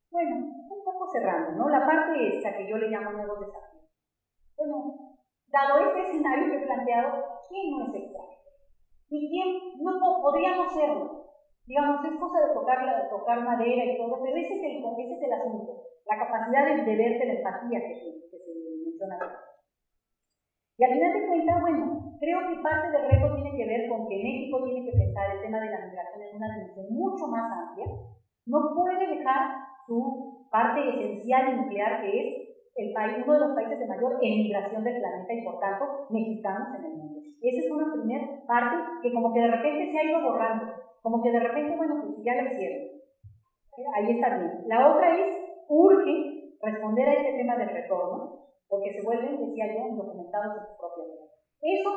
Bueno, un poco cerrando, ¿no? La parte esta que yo le llamo nuevos desafíos. Bueno, dado este escenario que he planteado, ¿quién no es extranjero? ¿Y quién no podría no serlo? Digamos, es cosa de tocar madera y todo, pero ese es el asunto, la capacidad de verte la empatía que se menciona aquí. Y al final de cuentas, bueno, creo que parte del reto tiene que ver con que México tiene que pensar el tema de la migración en una dimensión mucho más amplia. No puede dejar su parte esencial y nuclear, que es uno de los países de mayor emigración del planeta y por tanto mexicanos en el mundo. Esa es una primera parte que como que de repente se ha ido borrando, como que de repente, bueno, pues ya lo hicieron. Ahí está bien. La otra urge responder a este tema del retorno, porque se vuelven, decía yo, indocumentados en su propia vida. Eso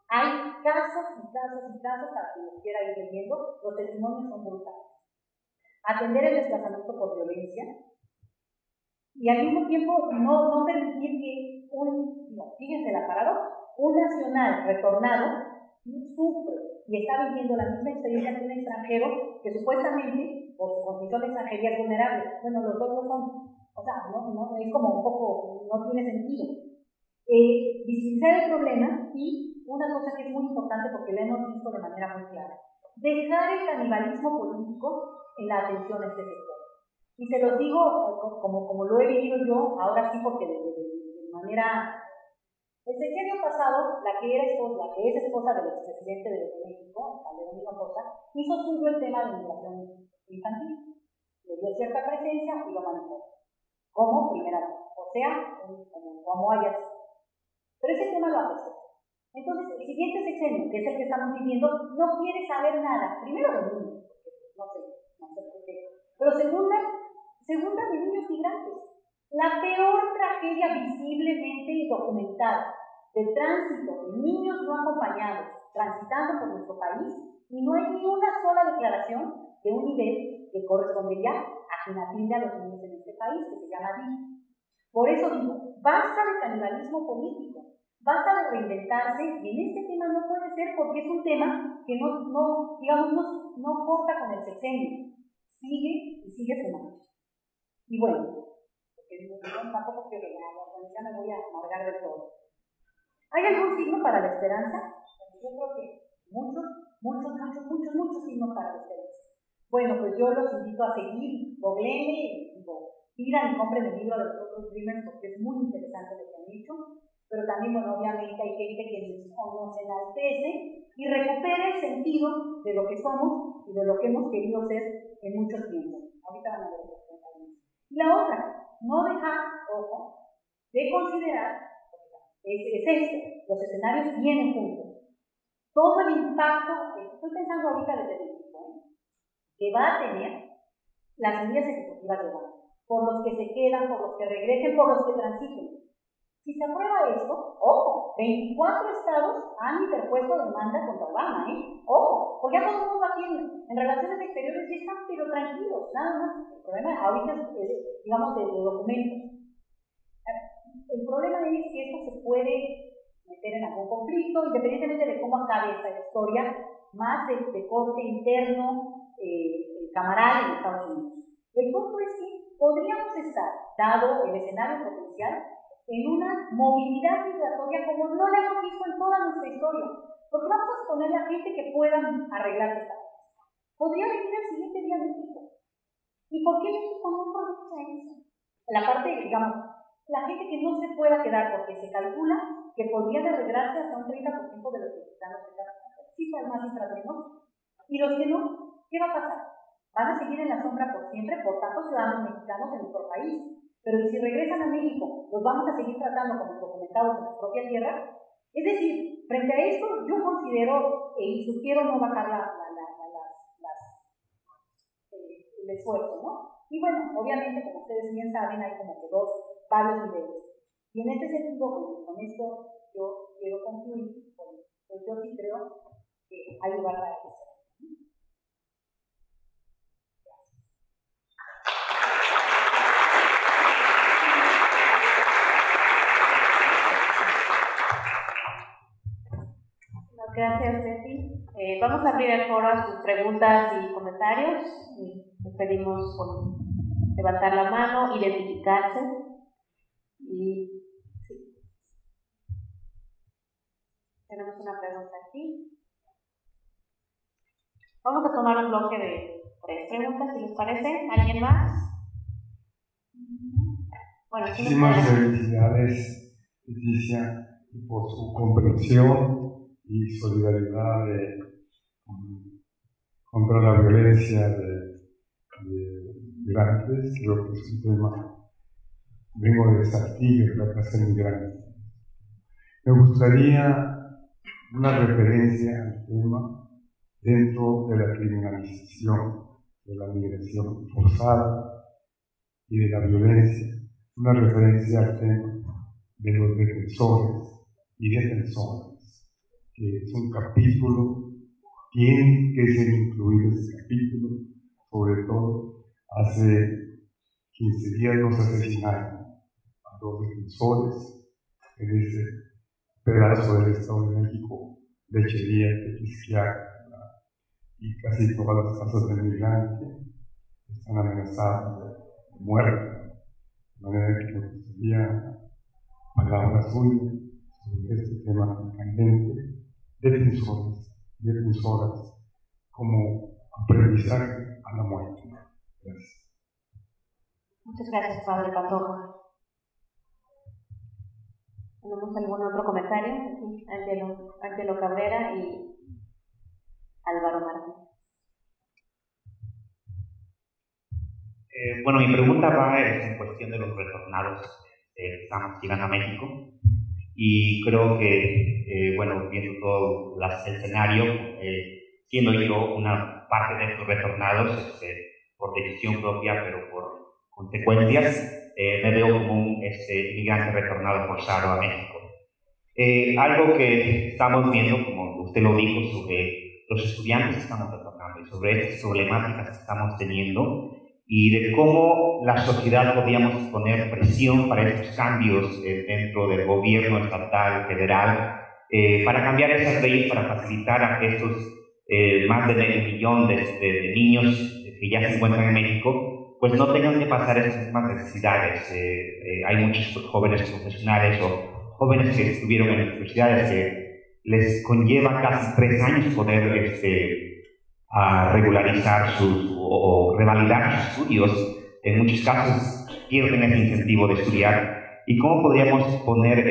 hay casos y casos y casos para quien los quiera ir leyendo, los testimonios son brutales. Atender el desplazamiento por violencia y al mismo tiempo no permitir que fíjense la paradoja, un nacional retornado sufre y está viviendo la misma experiencia que un extranjero que supuestamente por su condición de extranjería es vulnerable. Bueno, los dos no son, o sea, no es como un poco, no tiene sentido. Visibilizar el problema y una cosa que es muy importante porque la hemos visto de manera muy clara, dejar el canibalismo político en la atención a este sector. Y se los digo como lo he vivido yo, ahora sí, porque de manera... El sexenio pasado, la que es esposa del expresidente de México, Calderón Hinojosa, hizo suyo el tema de migración infantil. Le dio cierta presencia y lo Entonces, el siguiente sexenio, que es el que estamos viviendo, no quiere saber nada. Primero de niños, no sé por qué. Pero segunda de niños migrantes. La peor tragedia visiblemente documentada de tránsito de niños no acompañados transitando por nuestro país, y no hay ni una sola declaración de un nivel que correspondería a quien atiende a los niños en este país, que se llama DIF. Por eso digo, basta de canibalismo político, basta de reinventarse, y en este tema no puede ser, porque es un tema que no corta con el sexenio, sigue y sigue su marcha. Y bueno, porque tampoco quiero ya me voy a amargar del todo. ¿Hay algún signo para la esperanza? Yo creo que muchos signos para la esperanza. Bueno, pues yo los invito a seguir, googleenme, pidan y compren el libro de los otros Dreamers, porque es muy interesante lo que han hecho, pero también, bueno, obviamente hay gente que nos enaltece y recupera el sentido de lo que somos y de lo que hemos querido ser en mucho tiempo. Ahorita van a ver los comentarios. Y la otra, no dejar, ojo, de considerar, es esto, los escenarios vienen juntos. Todo el impacto, estoy pensando ahorita desde México, que va a tener las medidas ejecutivas de Obama, por los que se quedan, por los que regresen, por los que transiten. Si se aprueba esto, ojo, 24 estados han interpuesto demanda contra Obama, ojo, porque ya todo el mundo aquí en relaciones exteriores ya están pero tranquilos, nada más. El problema ahorita es digamos, de documentos. El problema es que esto se puede meter en algún conflicto, independientemente de cómo acabe esta historia, más de corte interno, camaral en Estados Unidos. El punto es que podríamos estar, dado el escenario potencial, en una movilidad migratoria como no la hemos visto en toda nuestra historia, porque vamos a suponer a gente que puedan arreglarse esta cosa. Podría venir el siguiente día a México. ¿Y por qué México no aprovecha eso? La parte, digamos, la gente que no se pueda quedar, porque se calcula que podría arreglarse hasta un 30% de los mexicanos que están, cifras más, cifras menos, y los que no, ¿qué va a pasar? Van a seguir en la sombra por siempre, por tantos ciudadanos mexicanos en nuestro país. Pero si regresan a México, los vamos a seguir tratando como indocumentados en su propia tierra. Es decir, frente a esto, yo considero y sugiero no bajar el esfuerzo, ¿no? Y bueno, obviamente, como ustedes bien saben, hay como que varios niveles. Y en este sentido, con esto yo quiero concluir, pues yo sí creo que hay lugar para eso. Gracias, Betty. Vamos a abrir el foro a sus preguntas y comentarios. Les pedimos por levantar la mano, identificarse. Y sí. Tenemos una pregunta aquí. Vamos a tomar un bloque de 3 preguntas, si les parece. ¿Alguien más? Bueno, muchísimas felicidades, Leticia, por su comprensión y solidaridad contra la violencia de migrantes. Creo que es un tema. Vengo de Saltillo, la casa de migrantes. Me gustaría una referencia al tema dentro de la criminalización de la migración forzada y de la violencia, una referencia al tema de los defensores y defensoras, que es un capítulo, tiene que ser incluido ese capítulo, sobre todo hace 15 días nos asesinaron a 2 defensores en ese pedazo del Estado de México, Lechería, Tequisquiac, y casi todas las casas de migrantes están amenazadas de muerte, de manera que me gustaría palabras suyas sobre este tema candente. Defensores, defensoras, como aprendizaje a la muerte. Gracias. Muchas gracias, Padre Pantoja. ¿Tenemos algún otro comentario? Aquí, Ángelo Cabrera y Álvaro Martínez. Bueno, mi pregunta va en cuestión de los retornados que estamos llegando a México. y creo que, bueno, viendo todo el escenario, siendo yo una parte de estos retornados, por decisión propia, pero por consecuencias, me veo como un inmigrante retornado forzado a México. Algo que estamos viendo, como usted lo dijo, sobre los estudiantes que estamos retornando y sobre estas problemáticas que estamos teniendo y de cómo la sociedad podríamos poner presión para estos cambios dentro del gobierno estatal, federal, para cambiar esas leyes, para facilitar a estos más de medio millón de niños que ya se encuentran en México, pues no tengan que pasar esas mismas necesidades. Hay muchos jóvenes profesionales o jóvenes que estuvieron en universidades que les conlleva casi 3 años poder a regularizar o revalidar sus estudios. En muchos casos pierden ese incentivo de estudiar. ¿Y cómo podríamos poner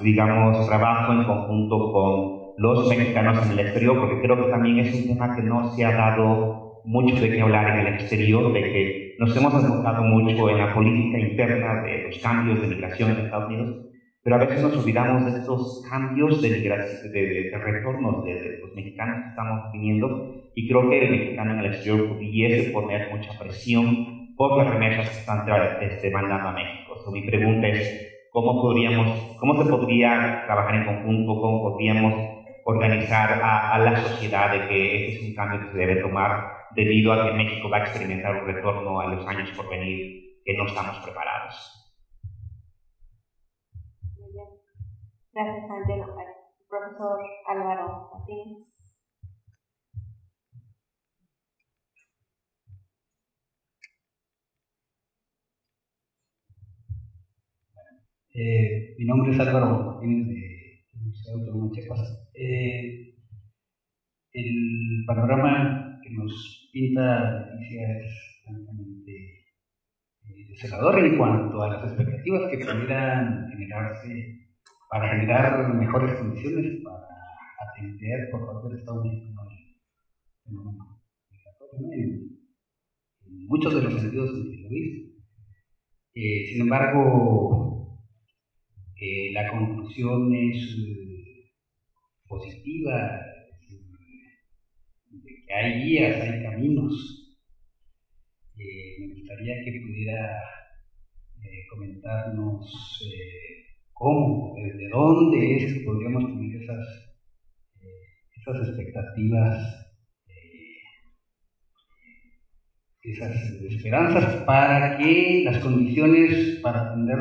digamos, trabajo en conjunto con los mexicanos en el exterior? Porque creo que también es un tema que no se ha dado mucho de qué hablar en el exterior, de que nos hemos enfocado mucho en la política interna de los cambios de migración en Estados Unidos, pero a veces nos olvidamos de estos cambios de migración, de retornos de los mexicanos que estamos viniendo, y creo que el mexicano en el exterior pudiese poner mucha presión por las remesas que están mandando a México. Mi pregunta es, ¿cómo se podría trabajar en conjunto? ¿Cómo podríamos organizar a la sociedad de que este es un cambio que se debe tomar debido a que México va a experimentar un retorno a los años por venir que no estamos preparados? Muy bien. Gracias, Ángel. Profesor Álvaro Martínez. Mi nombre es Álvaro Martínez de la Universidad Autónoma de Chiapas. El panorama que nos pinta la noticia es francamente desolador en cuanto a las expectativas que pudieran generarse para generar mejores condiciones para atender por parte del Estado mexicano el fenómeno migratorio, en muchos de los sentidos en que lo dice. Sin embargo, la conclusión es positiva, de que hay guías, hay caminos. Me gustaría que pudiera comentarnos cómo, desde dónde es que podríamos tener esas expectativas, esas esperanzas para que las condiciones para atender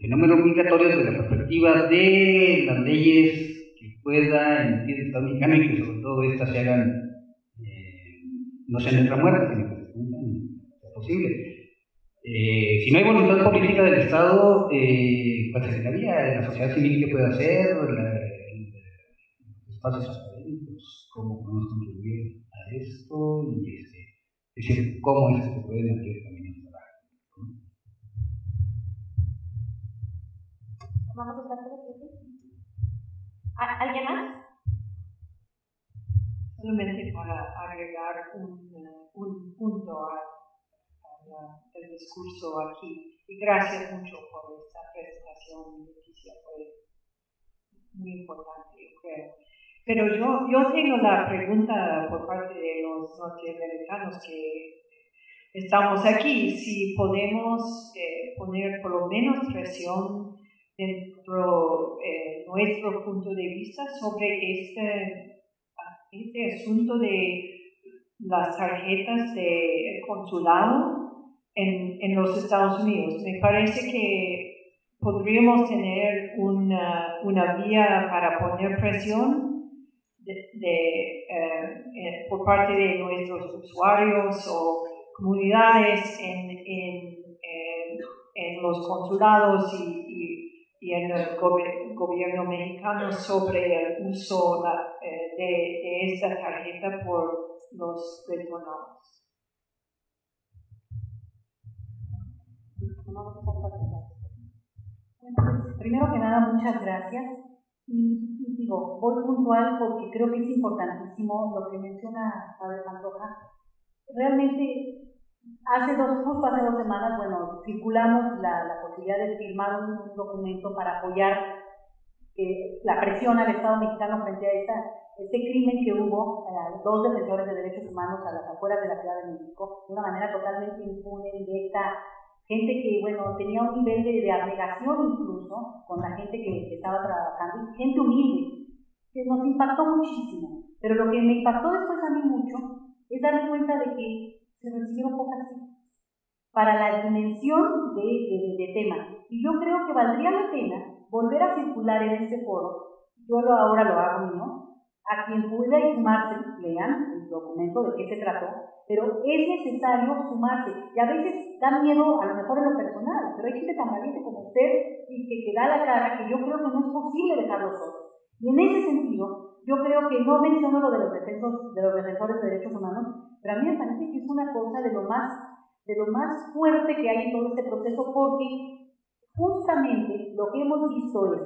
fenómenos migratorios desde la perspectiva de las leyes que pueda emitir el Estado mexicano y que sobre todo estas se hagan, no sean letra muerta, sino que se cumplan lo posible. Si no hay voluntad política del Estado, ¿cuál sería la vía de la sociedad civil que puede hacer? Los espacios académicos, ¿cómo podemos contribuir a esto? Y es decir, ¿cómo es que se pueden abrir caminos para Vamos a pasar ¿alguien más? Solamente para agregar un punto al discurso aquí. Y gracias mucho por esta presentación, Leticia, fue muy importante, yo creo. Pero yo tengo la pregunta por parte de los norteamericanos que estamos aquí, si podemos poner por lo menos presión dentro nuestro punto de vista sobre este asunto de las tarjetas de consulado en los Estados Unidos. Me parece que podríamos tener una vía para poner presión por parte de nuestros usuarios o comunidades en los consulados y en el gobierno mexicano sobre el uso de esta tarjeta por los retornados. Bueno, pues, primero que nada, muchas gracias. Y digo, voy puntual porque creo que es importantísimo lo que menciona Abel Pantoja. Realmente justo hace 2 semanas, bueno, circulamos la posibilidad de firmar un documento para apoyar la presión al Estado mexicano frente a este crimen que hubo a 2 defensores de derechos humanos a las afueras de la Ciudad de México, de una manera totalmente impune, directa, gente que, bueno, tenía un nivel de abnegación incluso con la gente que estaba trabajando, gente humilde, que nos impactó muchísimo. Pero lo que me impactó después a mí mucho es darme cuenta de que se recibieron pocas cifras para la dimensión de tema. Y yo creo que valdría la pena volver a circular en este foro, yo ahora lo hago mío, a quien pueda sumarse, lean el documento de qué se trató, pero es necesario sumarse. Y a veces da miedo, a lo mejor en lo personal, pero hay gente tan valiente como usted y que da la cara que yo creo que no es posible dejarlo solo. Y en ese sentido, yo creo que no menciono lo de los defensores de derechos humanos, pero a mí me parece que es una cosa de lo más fuerte que hay en todo este proceso, porque justamente lo que hemos visto es,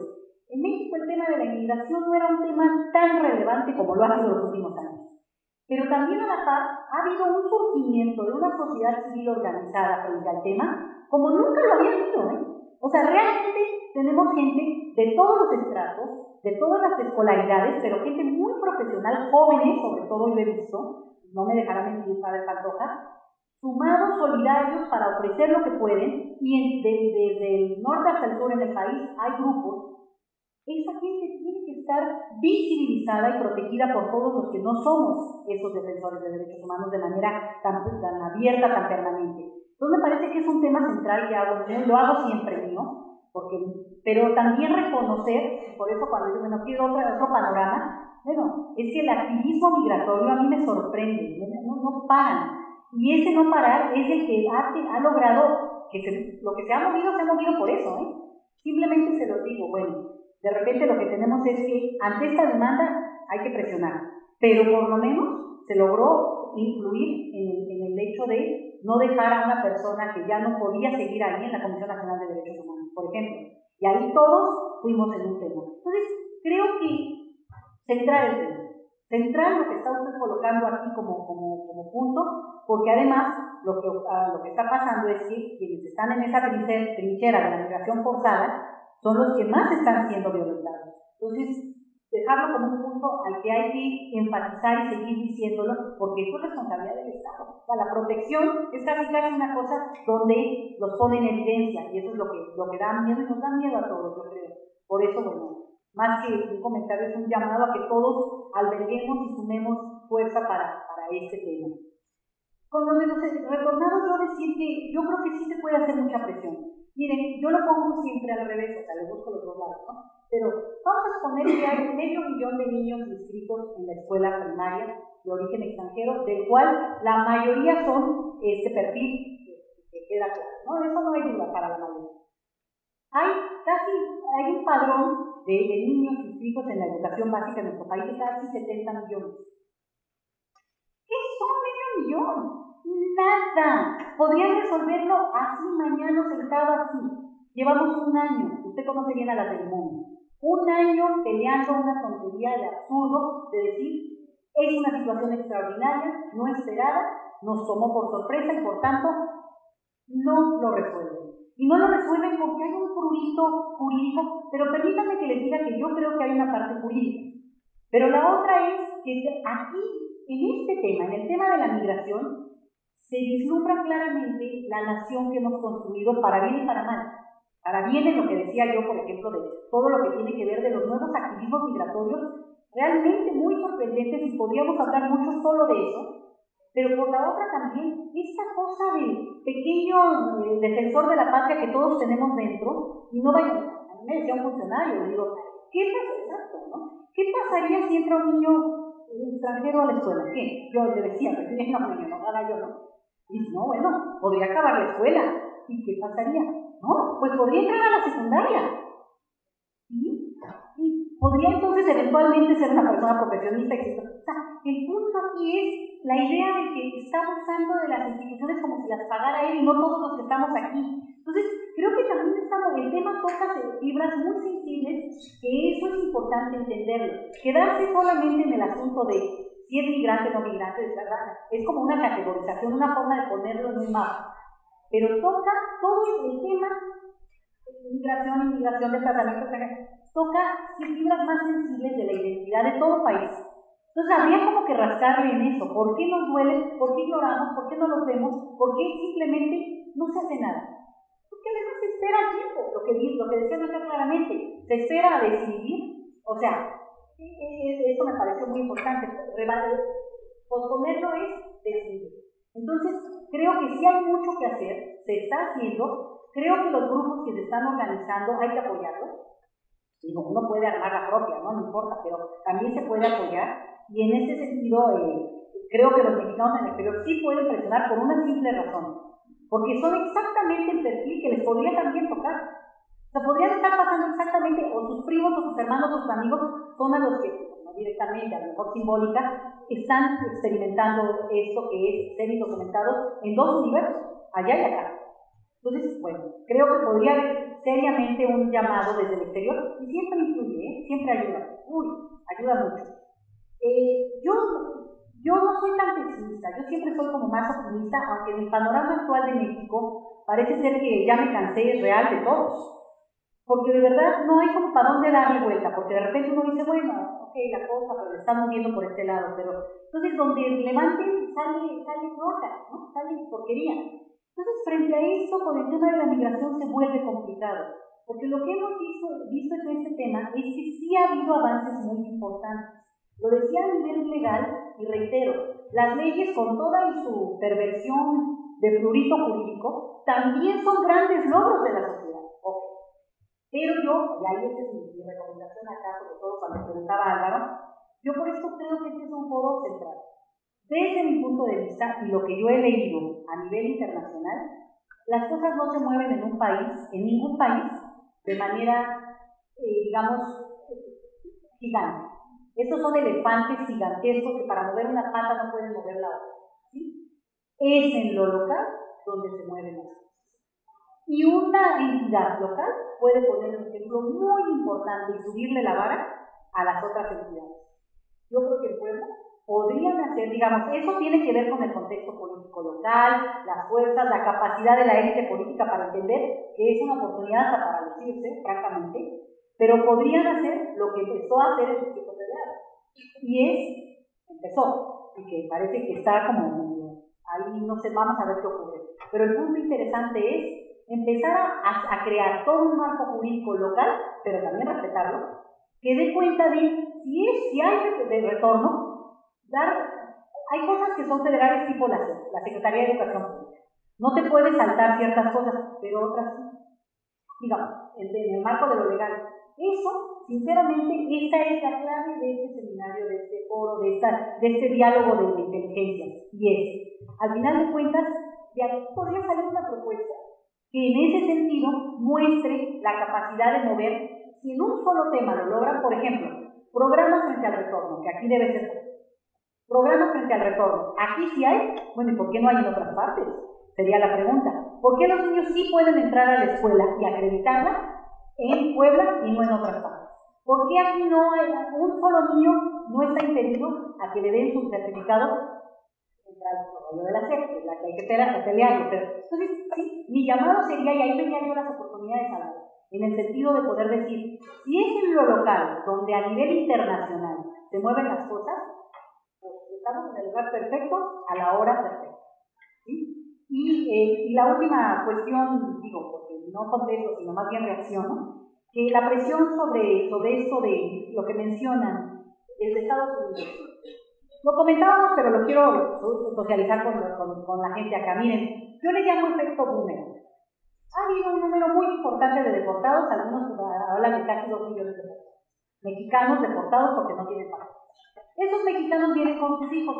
en México el tema de la inmigración no era un tema tan relevante como lo ha sido en los últimos años. Pero también a la par ha habido un surgimiento de una sociedad civil organizada frente al tema como nunca lo había habido, O sea, realmente tenemos gente de todos los estratos, de todas las escolaridades, pero gente muy profesional, jóvenes, sobre todo yo he visto, no me dejará mentir Padre Pantoja, sumados, solidarios para ofrecer lo que pueden, y desde el norte hasta el sur en el país hay grupos. Esa gente tiene que estar visibilizada y protegida por todos los que no somos esos defensores de derechos humanos de manera tan abierta, tan permanente. Entonces me parece que es un tema central que lo hago siempre mío, pero también reconocer, por eso cuando yo quiero otro panorama, es que el activismo migratorio a mí me sorprende, no paran. Y ese no parar es el que ha logrado lo que se ha movido por eso, Simplemente se lo digo, de repente lo que tenemos es que ante esta demanda hay que presionar, pero por lo menos se logró influir en el hecho de no dejar a una persona que ya no podía seguir ahí en la Comisión Nacional de Derechos Humanos, por ejemplo, y ahí todos fuimos en un tema. Entonces, creo que centrar lo que está usted colocando aquí como punto, porque además lo que está pasando es que quienes están en esa trinchera de la migración forzada son los que más están siendo violentados. Entonces, dejarlo como un punto al que hay que enfatizar y seguir diciéndolo, porque es responsabilidad del Estado. O sea, la protección es casi una cosa donde los pone en evidencia, y eso es lo que da miedo, y nos da miedo a todos, yo creo. Por eso, más que un comentario, es un llamado a que todos alberguemos y sumemos fuerza para este tema. Con lo de los retornados, yo decir que yo creo que sí se puede hacer mucha presión. Miren, yo lo pongo siempre al revés, o sea, le busco los dos lados, Pero vamos a suponer que hay 500,000 de niños inscritos en la escuela primaria de origen extranjero, del cual la mayoría son este perfil que queda claro, Eso no hay duda para la mayoría. Hay un padrón de niños inscritos en la educación básica en nuestro país de casi 70 millones. ¿Qué son medio millón? Nada. Podrían resolverlo así mañana sentado así. Llevamos 1 año, usted conoce bien a las del mundo, 1 año peleando una tontería de absurdo de decir es una situación extraordinaria, no esperada, nos tomó por sorpresa y por tanto no lo resuelven. Y no lo resuelven porque hay un prurito jurídico, pero permítanme que les diga que yo creo que hay una parte jurídica. Pero la otra es que aquí, en este tema, en el tema de la migración, se vislumbra claramente la nación que hemos construido para bien y para mal. Para bien en lo que decía yo, por ejemplo, de todo lo que tiene que ver de los nuevos activismos migratorios, realmente muy sorprendentes, y podríamos hablar mucho solo de eso, pero por la otra también, esta cosa de pequeño defensor de la patria que todos tenemos dentro, y no vaya, a mí me decía un funcionario, le digo, ¿qué pasaría si entra un niño extranjero a la escuela? ¿Qué? Yo le decía, pero tiene una niña, no gana yo, Y dice, podría acabar la escuela. ¿Y qué pasaría? Pues podría entrar a la secundaria. Y podría entonces eventualmente ser una persona profesionista, etc. O sea, el punto aquí es la idea de que está abusando de las instituciones como si las pagara él y no todos los que estamos aquí. Entonces, creo que también el tema toca fibras muy sensibles, que eso es importante entenderlo. Quedarse solamente en el asunto de si es migrante o no migrante, es verdad. Es como una categorización, una forma de ponerlo en un mapa. Pero toca todo el tema, inmigración, desplazamiento, toca fibras más sensibles de la identidad de todo país. Entonces habría como que rascarle en eso. ¿Por qué nos duele? ¿Por qué ignoramos? ¿Por qué no los vemos? ¿Por qué simplemente no se hace nada? Porque además se espera el tiempo, lo que decía Luca claramente, se espera a decidir. O sea, eso me pareció muy importante. Posponerlo es decidir. Entonces, creo que sí hay mucho que hacer, se está haciendo. Creo que los grupos que se están organizando hay que apoyarlos. Digo, uno puede armar la propia, no importa, pero también se puede apoyar. Y en este sentido, creo que los mexicanos en el exterior sí pueden presionar por una simple razón. Porque son exactamente el perfil que les podría también tocar. O sea, podrían estar pasando exactamente, o sus primos, o sus hermanos, o sus amigos, son a los que, no directamente, a lo mejor simbólica, están experimentando esto que es ser indocumentados en dos universos, allá y acá. Entonces, bueno, creo que podría haber seriamente un llamado desde el exterior, y siempre influye, siempre ayuda. Ayuda mucho. Yo no soy tan pesimista, yo siempre soy como más optimista, aunque en el panorama actual de México parece ser que ya me cansé real de todos. Porque de verdad no hay como para dónde darle vuelta, porque de repente uno dice, bueno, ok, la cosa, pero le están moviendo por este lado, pero entonces donde levanten sale roca, ¿no? Sale porquería. Entonces, frente a esto, con el tema de la migración se vuelve complicado, porque lo que hemos visto en este tema es que sí ha habido avances muy importantes. Lo decía a nivel legal, y reitero, las leyes con toda su perversión de prurito jurídico también son grandes logros de la sociedad. Pero yo, y ahí esa es mi recomendación acá, sobre todo cuando preguntaba a Álvaro, yo por esto creo que este es un foro central. Desde mi punto de vista, y lo que yo he leído a nivel internacional, las cosas no se mueven en un país, en ningún país, de manera, digamos, gigante. Estos son elefantes gigantescos que para mover una pata no pueden mover la otra. ¿Sí? Es en lo local donde se mueven las cosas. Y una entidad local puede poner un ejemplo muy importante y subirle la vara a las otras entidades. Yo creo que el pueblo podrían hacer, digamos, eso tiene que ver con el contexto político local, las fuerzas, la capacidad de la élite política para entender que es una oportunidad hasta para lucirse, francamente, pero podrían hacer lo que empezó a hacer el Distrito Federal. Y empezó, y que parece que está como ahí, no sé, vamos a ver qué ocurre. Pero el punto interesante es empezar a crear todo un marco jurídico local, pero también respetarlo, que dé cuenta de si hay de retorno, hay cosas que son federales tipo la Secretaría de Educación Pública. No te puedes saltar ciertas cosas, pero otras sí. Digamos, en el marco de lo legal. Eso, sinceramente, esta es la clave de este seminario, de este foro, de este diálogo de inteligencias. Y es, al final de cuentas, de aquí podría salir una propuesta que en ese sentido muestre la capacidad de mover, si en un solo tema lo logran, por ejemplo, programas frente al retorno, que aquí debe ser programas frente al retorno. Aquí sí hay, bueno, ¿y por qué no hay en otras partes? Sería la pregunta. ¿Por qué los niños sí pueden entrar a la escuela y acreditarla en Puebla y no en otras partes? ¿Por qué aquí no hay un solo niño no está impedido a que le den su certificado? Lo de la SEP, que es la que hay que pelearlo, pero entonces sí, mi llamado sería, y ahí veía yo las oportunidades en el sentido de poder decir, si es en lo local, donde a nivel internacional se mueven las cosas, pues estamos en el lugar perfecto, a la hora perfecta. ¿Sí? Y la última cuestión, digo, porque no contesto, sino más bien reacciono, que la presión sobre esto de lo que mencionan desde Estados Unidos. Lo comentábamos, pero lo quiero socializar con la gente acá. Miren, yo le llamo efecto boomerang. Ha habido un número muy importante de deportados, algunos hablan de casi 2 millones de personas. Mexicanos deportados porque no tienen papeles. Esos mexicanos vienen con sus hijos,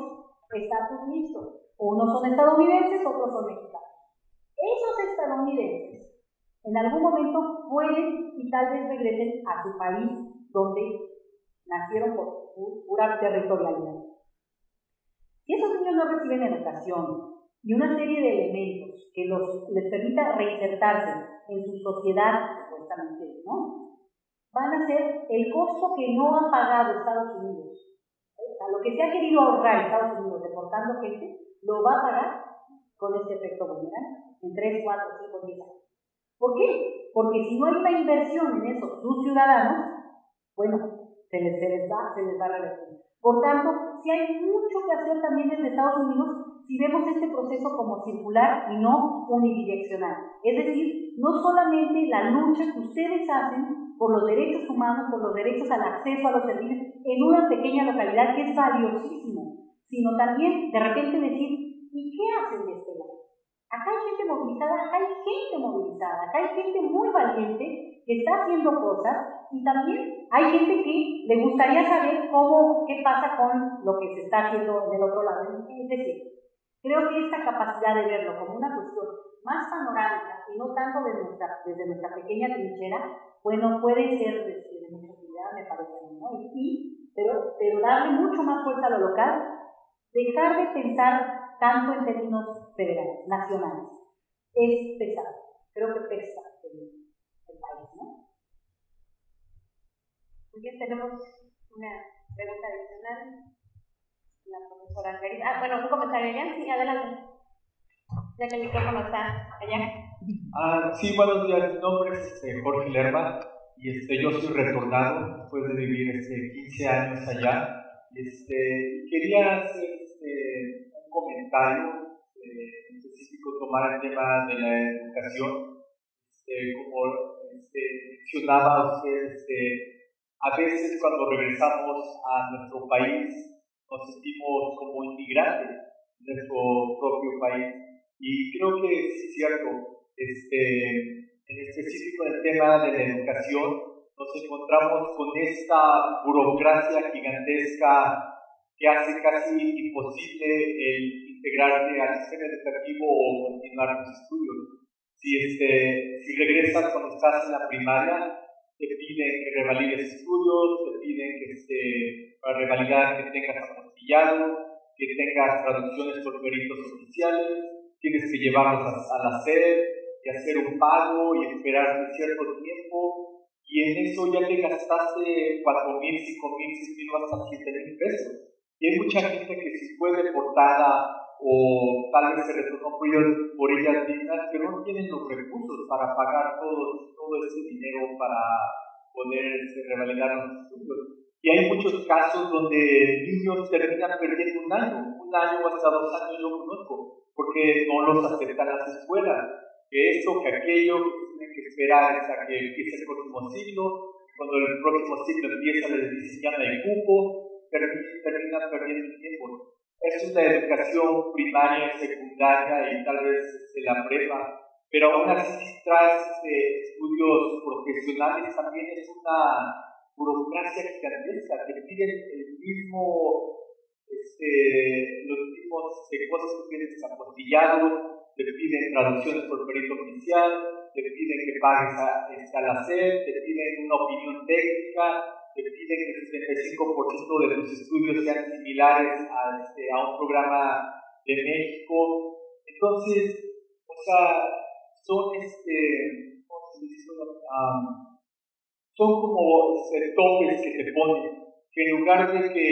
estatus mixto. Unos son estadounidenses, otros son mexicanos. Esos estadounidenses en algún momento pueden y tal vez regresen a su país donde nacieron por pura territorialidad. Si esos niños no reciben educación y una serie de elementos que les permita reinsertarse en su sociedad, supuestamente, ¿no? Van a ser el costo que no ha pagado Estados Unidos, lo que se ha querido ahorrar Estados Unidos deportando gente, lo va a pagar con este efecto boomerang en 3, 4, 5, 10 años. ¿Por qué? Porque si no hay una inversión en eso, sus ciudadanos, bueno, se les va a revertir. Por tanto, sí hay mucho que hacer también desde Estados Unidos si vemos este proceso como circular y no unidireccional. Es decir, no solamente la lucha que ustedes hacen por los derechos humanos, por los derechos al acceso a los servicios en una pequeña localidad que es valiosísimo, sino también de repente decir, ¿y qué hacen de este lado? Acá hay gente movilizada, acá hay gente muy valiente que está haciendo cosas y también hay gente que le gustaría saber qué pasa con lo que se está haciendo del otro lado. Es decir, creo que esta capacidad de verlo como una cuestión más panorámica y no tanto desde nuestra pequeña trinchera, bueno, puede ser de mucha utilidad, me parece, ¿no? Pero darle mucho más fuerza a lo local, dejar de pensar tanto en términos federales, nacionales. Es pesado, creo que pesa el país, ¿no? Muy bien, tenemos una pregunta adicional. La profesora Andrea. Bueno, un comentario allá. Sí, adelante. Ya que el micrófono está allá. Sí, buenos días. Mi nombre es Jorge Lerma y yo soy retornado después de vivir 15 años allá. Quería hacer un comentario específico, tomar el tema de la educación. Como mencionaba usted, a veces cuando regresamos a nuestro país nos sentimos como inmigrantes en nuestro propio país. Y creo que es cierto, en específico en el tema de la educación, nos encontramos con esta burocracia gigantesca que hace casi imposible el integrarte al sistema educativo o continuar tus estudios. Si regresas cuando estás en la primaria, te piden que revalides estudios, te piden que para revalidar que tengas apostillado, que tengas traducciones por peritos oficiales, tienes que llevarlos a la SED y hacer un pago y esperar un cierto tiempo, y en eso ya te gastaste 4,000, 5,000, 6,000, hasta 7,000 pesos. Y hay mucha gente que sí fue deportada o tal vez se retornó por ellas mismas, pero no tienen los recursos para pagar todo ese dinero para poder revalidar los estudios. Y hay muchos casos donde niños terminan perdiendo un año o hasta 2 años, yo conozco, porque no los aceptan las escuelas. Que esto, que aquello, que tienen que esperar hasta que empiece el próximo siglo. Cuando el próximo siglo empieza, les dicen ya no hay cupo, terminan perdiendo el tiempo. Es una educación primaria, secundaria y tal vez la prepa, pero aún así tras estudios profesionales también es una burocracia gigantesca, que piden los mismos cosas que piden apostillados, te piden traducciones por perito oficial, te piden que pagues a la SED, te piden una opinión técnica, te piden que el 75% de tus estudios sean similares a un programa de México. Entonces, son son como topes que te ponen, que en lugar de que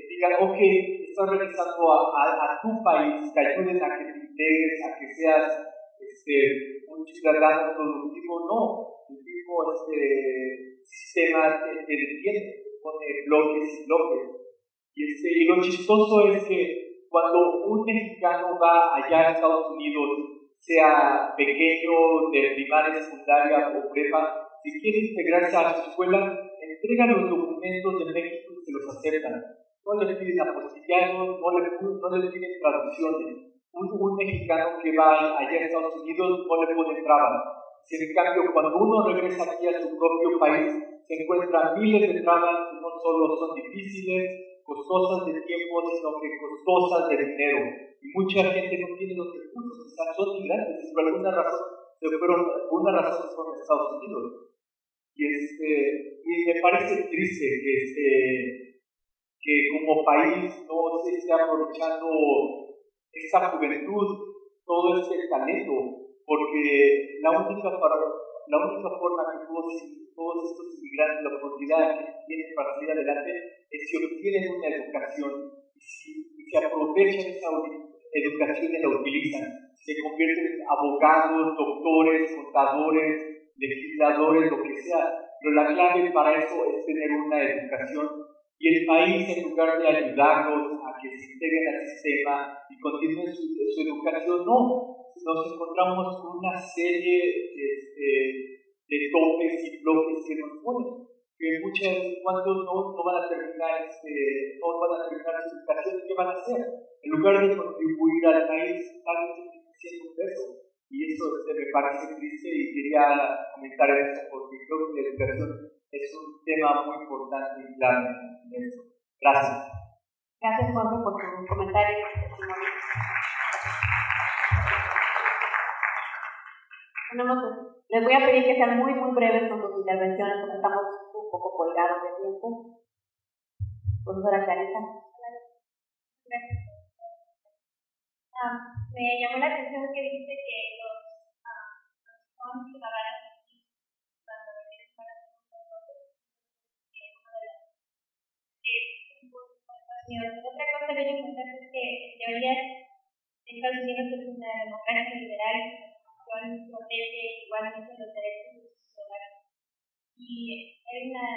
digan, ok, estás regresando a tu país, te ayuden a que te integres, a que seas un ciudadano productivo, no. El mismo sistema te detiene, pone bloques y bloques. Y lo chistoso es que cuando un mexicano va allá a Estados Unidos, sea pequeño, de primaria, secundaria o prepa, si quiere integrarse a su escuela, entregan los documentos de México y se los aceptan. No le piden apostillados, no le piden traducciones. Un mexicano que va allá a Estados Unidos no le pone trabas. Si en cambio, cuando uno regresa aquí a su propio país, se encuentran miles de trabas que no solo son difíciles, costosas de tiempo, sino que costosas de dinero. Y mucha gente no tiene los recursos, son migrantes, y por alguna razón se fueron a Estados Unidos. Y me parece triste que como país no se esté aprovechando esta juventud, todo este talento, porque la única la única forma que todos estos inmigrantes, la oportunidad que tienen para salir adelante, es si obtienen una educación y si aprovechan esa educación y la utilizan, se convierten en abogados, doctores, contadores, legisladores, lo que sea. Pero la clave para eso es tener una educación. Y el país, en lugar de ayudarlos a que se integren al sistema y continúen su educación, no. Nos encontramos con una serie de topes y bloques que nos ponen. Que cuantos no van a terminar su educación, ¿qué van a hacer? En lugar de contribuir al país, están haciendo un peso. Y eso me parece triste y quería comentar esto porque creo que la educación es un tema muy importante y clave en eso. Gracias. Gracias, Juanjo, por tu comentario y testimonio. Les voy a pedir que sean muy, muy breves con sus intervenciones porque estamos un poco colgados de tiempo. Profesora Clarisa. Me llamó la atención que dijiste que los son ciudadanos aquí cuando eres para otra cosa bien importante es que en teoría Estados Unidos es una democracia liberal que protege igualmente los derechos de sus ciudadanos. Y hay una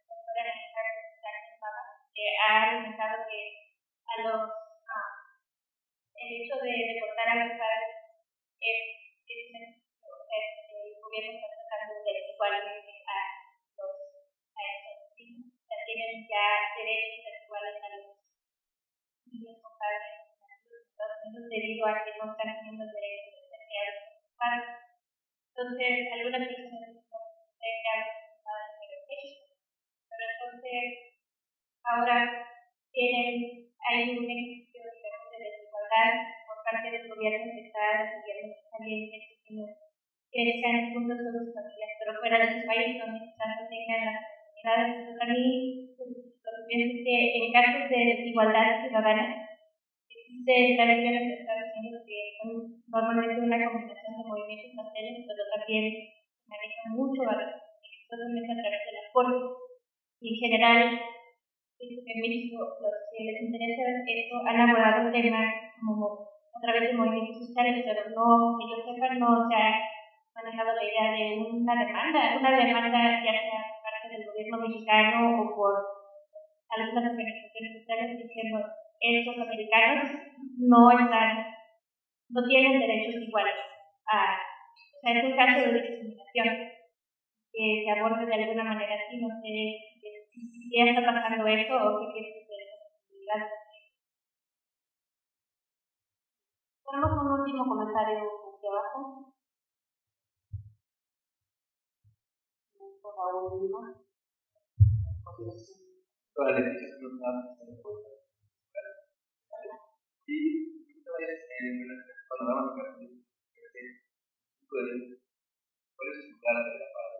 doctora que ha argumentado que el hecho de deportar a los padres es el gobierno está tratando de igualmente a estos niños. O sea, tienen ya derechos iguales a los niños con padres debido a que no están teniendo derechos de ser criados por sus padres. Entonces, algunas personas no se criados por sus padres, pero entonces ahora hay un ejercicio de desigualdad por parte del gobierno que está decidiendo también que estos niños crezcan juntos con sus familias, pero fuera de su país, donde quizás no tengan las oportunidades. Entonces, a mí lo que pienso es que en casos de desigualdad ciudadana existen tradiciones de Estados Unidos que son normalmente una combinación de movimientos sociales, pero también manejan mucho exitosamente a través de la corte. Y en general, en México, los que les interesa esto han abordado temas como a través de movimientos sociales, pero no, que yo sepa, no se ha manejado la idea de una demanda ya sea por parte del gobierno mexicano o por algunas organizaciones sociales diciendo estos americanos no tienen derechos iguales. O sea, es un caso de discriminación que se aborda de alguna manera así, no sé si ya está pasando eso o qué piensas de esa posibilidad. Tenemos un último comentario aquí abajo. Toda la decisión que nos damos en la puerta. Y cuando damos la ¿cuál es su lugar de la paz?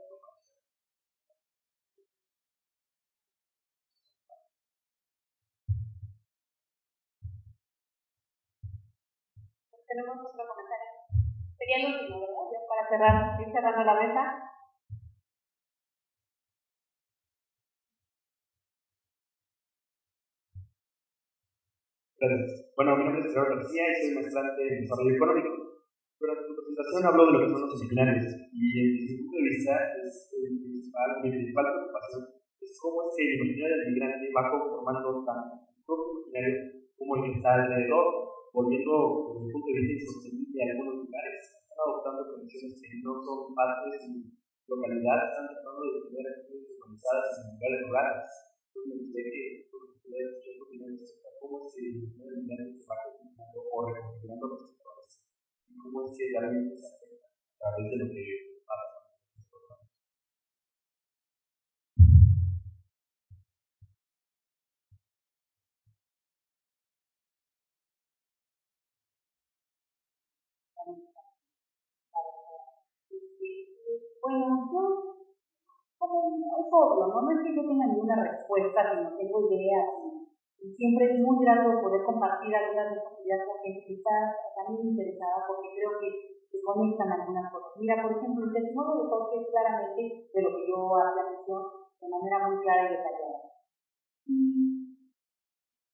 Tenemos otro comentario. Sería el último, ¿verdad? Para ir cerrando la mesa. Gracias. Bueno, mi nombre es Gerardo García y soy maestrante en desarrollo económico. Durante tu presentación habló de lo que son los originarios y desde mi punto de vista mi principal preocupación es cómo es que el imaginario del migrante va conformando tanto el propio imaginario como el que está alrededor, volviendo desde mi punto de vista insostenible a algunos lugares. Están adoptando condiciones que no son parte de su localidad, están tratando de tener actitudes organizadas en lugares rurales. Entonces me gustaría que ustedes opinen sobre cómo es que el migrante se va configurando o reconfigurando los sectores y cómo es que realmente se afecta a través de lo que pasa. Bueno, yo, como es obvio, no es que yo tenga ninguna respuesta, sino tengo ideas y siempre es muy grato poder compartir algunas de estas ideas con gente que está también interesada, porque creo que se desconectan algunas cosas. Mira, por ejemplo, el testimonio de Jorge es claramente de lo que yo había dicho de manera muy clara y detallada.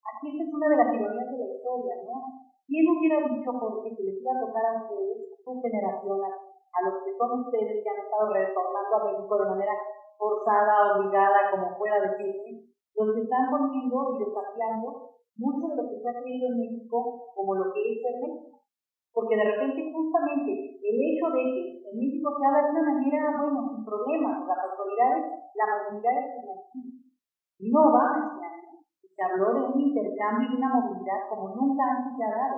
Aquí esta es una de las ironías de la historia, ¿no? ¿Quién hubiera dicho, Jorge, que les iba a tocar a ustedes, su generación, a los que son ustedes que han estado retornando a México de manera forzada, obligada, como pueda decirse, los que están poniendo y desafiando mucho de lo que se ha creído en México como lo que es ser México? Porque de repente, justamente, el hecho de que en México se habla de una manera, bueno, sin problemas, las autoridades, la movilidad es estudiantil, no va este año. Se habló de un intercambio y una movilidad como nunca antes se ha dado.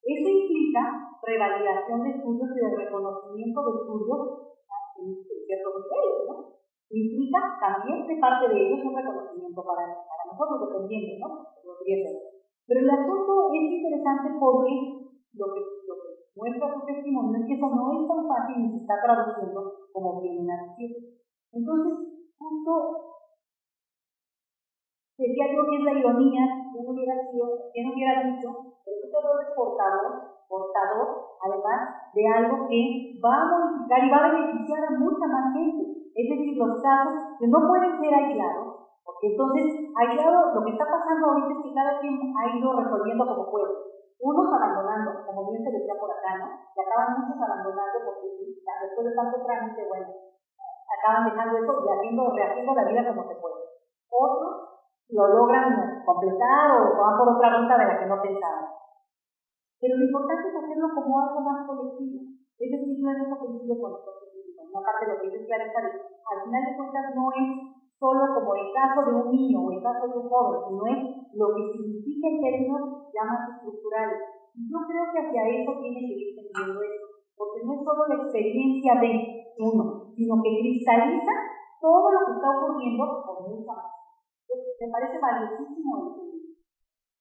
Eso implica revalidación de estudios y de reconocimiento de estudios en ciertos niveles, ¿no? Implica también de parte de ellos un reconocimiento para nosotros, dependiendo, ¿no? Pero el asunto es interesante porque lo que muestra su testimonio es que eso no es tan fácil ni se está traduciendo como vienen a decir. Entonces, justo decía yo que es la ironía, que no hubiera dicho, pero este rol es portador, además de algo que va a modificar y va a beneficiar a mucha más gente. Es decir, los casos que no pueden ser aislados, porque entonces, aislado, lo que está pasando ahorita es que cada quien ha ido resolviendo como puede. Unos abandonando, como bien se decía por acá, ¿no? Y acaban muchos abandonando porque después de tanto trámite, bueno, acaban dejando eso y rehaciendo la vida como se puede. Otros lo logran completar o van por otra ruta de la que no pensaban. Pero lo importante es hacerlo como algo más colectivo. Es decir, no es eso coincide con nosotros. Una parte de lo que dice Clarisa, al final de cuentas no es solo como el caso de un niño o el caso de un joven, sino es lo que significa en términos ya más estructurales. Y yo creo que hacia eso tiene que ir tendiendo esto, porque no es solo la experiencia de uno, sino que cristaliza todo lo que está ocurriendo con mucha más. Me parece valiosísimo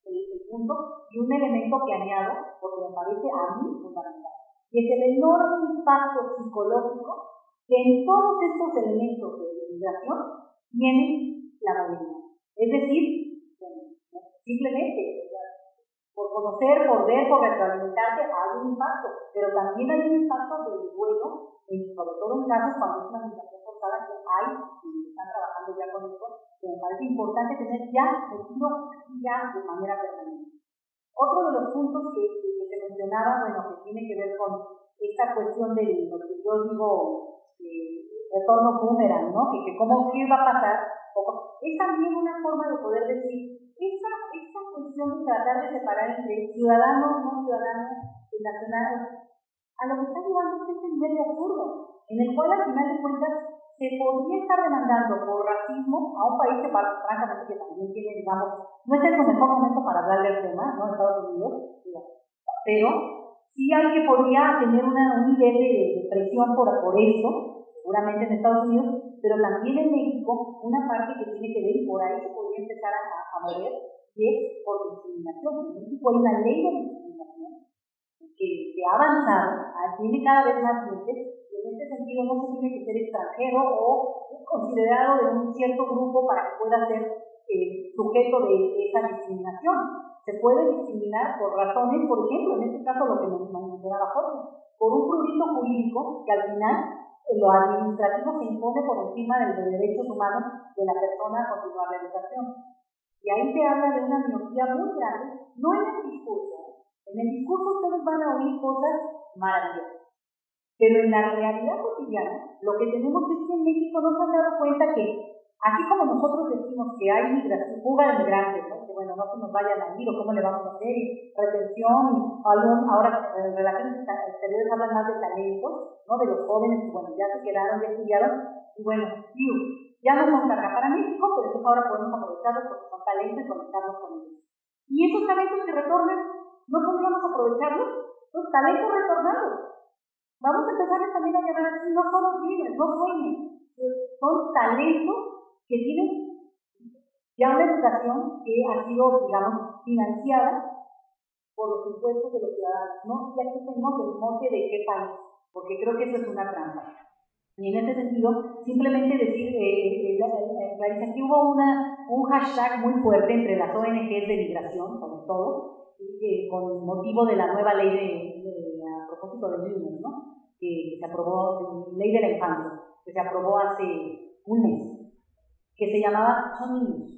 el punto y un elemento que añado, porque me parece a mí fundamental, que es el enorme impacto psicológico que en todos estos elementos de migración tiene la movilidad. Es decir, simplemente por conocer, por ver, por retroalimentarte, hay un impacto, pero también hay un impacto del duelo, sobre todo en casos cuando es una migración forzada que hay, y están trabajando ya con eso, que me parece importante tener ya metido ya de manera permanente. Otro de los puntos que se mencionaba, bueno, que tiene que ver con esta cuestión de lo que yo digo, retorno boomerang, ¿no? Que cómo, ¿qué va a pasar? Es también una forma de poder decir, esta cuestión de tratar de separar entre ciudadanos, no ciudadanos, nacionales, a lo que está llevando este nivel de absurdo, en el cual al final de cuentas se podría estar demandando por racismo a un país que francamente que también tiene, digamos, no es en su mejor momento para hablar del tema, ¿no? Estados Unidos, pero sí hay que podría tener un nivel de presión por esto, seguramente en Estados Unidos, pero también en México, una parte que tiene que ver, y por ahí se podría empezar a mover, y es por discriminación. En México hay una ley de discriminación que ha avanzado, tiene cada vez más leyes, y en este sentido no se tiene que ser extranjero o considerado de un cierto grupo para que pueda ser sujeto de esa discriminación. Se puede discriminar por razones, por ejemplo, en este caso lo que mencionaba Jorge, por un prurito jurídico que al final lo administrativo se impone por encima de los derechos humanos de la persona a continuar la educación. Y ahí se habla de una minoría muy grande, no en el discurso. En el discurso ustedes van a oír cosas maravillosas. Pero en la realidad cotidiana, lo que tenemos es que en México no se han dado cuenta que, así como nosotros decimos que hay migración, fuga de migrantes, ¿no? Que bueno, no se nos vayan a ir, o cómo le vamos a hacer, y retención, y ahora en relaciones exteriores hablan más de talentos, ¿no? De los jóvenes que bueno, ya se quedaron, ya estudiaron, y bueno, ya no son carga para México, pero entonces ahora podemos aprovecharlos porque son talentos y conectarlos con ellos. Y esos talentos que retornan, ¿no podríamos aprovecharlos? Los talentos retornados. Vamos a empezar también a llamar así, no son los libres, no sueñen, son talentos que tienen ya una educación que ha sido, digamos, financiada por los impuestos de los ciudadanos, ¿no? Y aquí tenemos el monte de qué país, porque creo que eso es una trampa. Y en ese sentido, simplemente decir, Clarisa, aquí hubo un hashtag muy fuerte entre las ONGs de migración, sobre todo, con motivo de la nueva ley de propósito de niños, ¿no? Que se aprobó, Ley de la Infancia, que se aprobó hace un mes, que se llamaba Son Niños.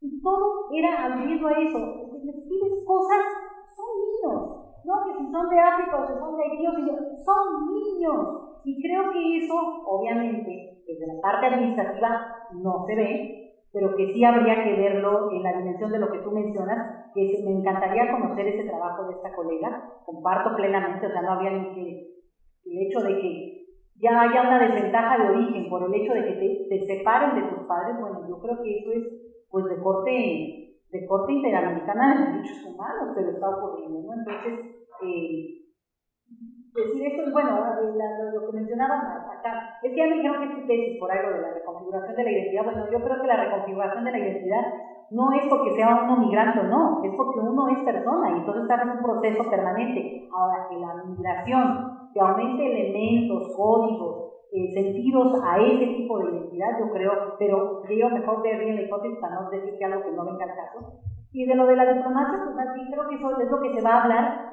Y todo era aludiendo a eso. Les pides cosas, son niños. No que si son de África o si son de Haití, son niños. Y creo que eso, obviamente, desde la parte administrativa no se ve, pero que sí habría que verlo en la dimensión de lo que tú mencionas, que me encantaría conocer ese trabajo de esta colega. Comparto plenamente, o sea, no habría ni que el hecho de que ya haya una desventaja de origen por el hecho de que te separen de tus padres. Bueno, yo creo que eso es pues de corte interamericana de derechos humanos, pero está ocurriendo, ¿no? Entonces, decir esto, y bueno, lo que mencionaban acá, es que ya me dijeron que es tu tesis por algo de la reconfiguración de la identidad. Bueno, yo creo que la reconfiguración de la identidad no es porque sea uno migrante o no, es porque uno es persona y entonces está en un proceso permanente. Ahora, que la migración, que aumente elementos, códigos, sentidos a ese tipo de identidad, yo creo, pero creo mejor ver bien la hipótesis para no decir que algo que no venga al caso. Y de lo de la diplomacia, pues aquí creo que eso es lo que se va a hablar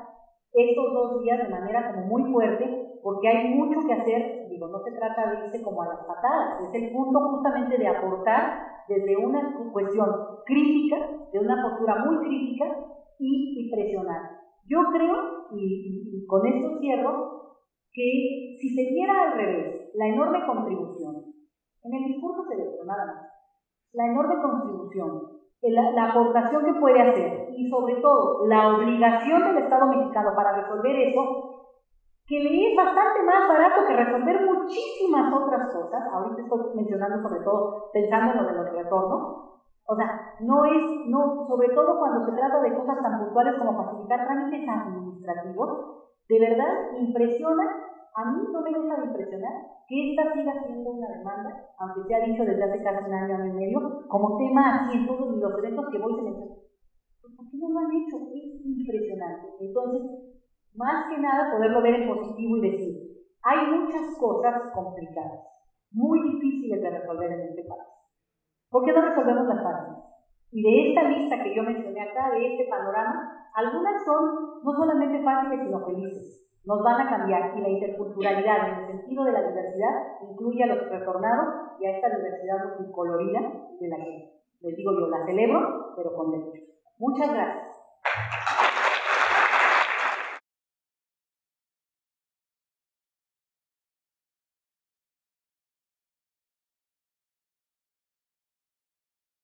estos 2 días de manera como muy fuerte, porque hay mucho que hacer. Digo, no se trata de irse como a las patadas, es el punto justamente de aportar desde una cuestión crítica, de una postura muy crítica y presionar. Yo creo, y con esto cierro, que si se diera al revés la enorme contribución, en el discurso se dijo nada más, la enorme contribución, la aportación que puede hacer y sobre todo la obligación del Estado mexicano para resolver eso, que le es bastante más barato que resolver muchísimas otras cosas. Ahorita estoy mencionando sobre todo pensando en lo de los retornos. O sea, sobre todo cuando se trata de cosas tan puntuales como facilitar trámites administrativos, de verdad impresiona, a mí no me deja de impresionar que esta siga siendo una demanda, aunque se ha dicho desde hace casi un año y medio, como tema así en todos los eventos que voy a mencionar. ¿Por qué no lo han hecho? Es impresionante. Entonces, más que nada poderlo ver en positivo y decir, hay muchas cosas complicadas, muy difíciles de resolver en este país. ¿Por qué no resolvemos las fáciles? Y de esta lista que yo mencioné acá, de este panorama, algunas son no solamente fáciles, sino felices. Nos van a cambiar, y la interculturalidad, en el sentido de la diversidad, incluye a los retornados y a esta diversidad multicolorida de la que, les digo yo, la celebro, pero con derechos. Muchas gracias.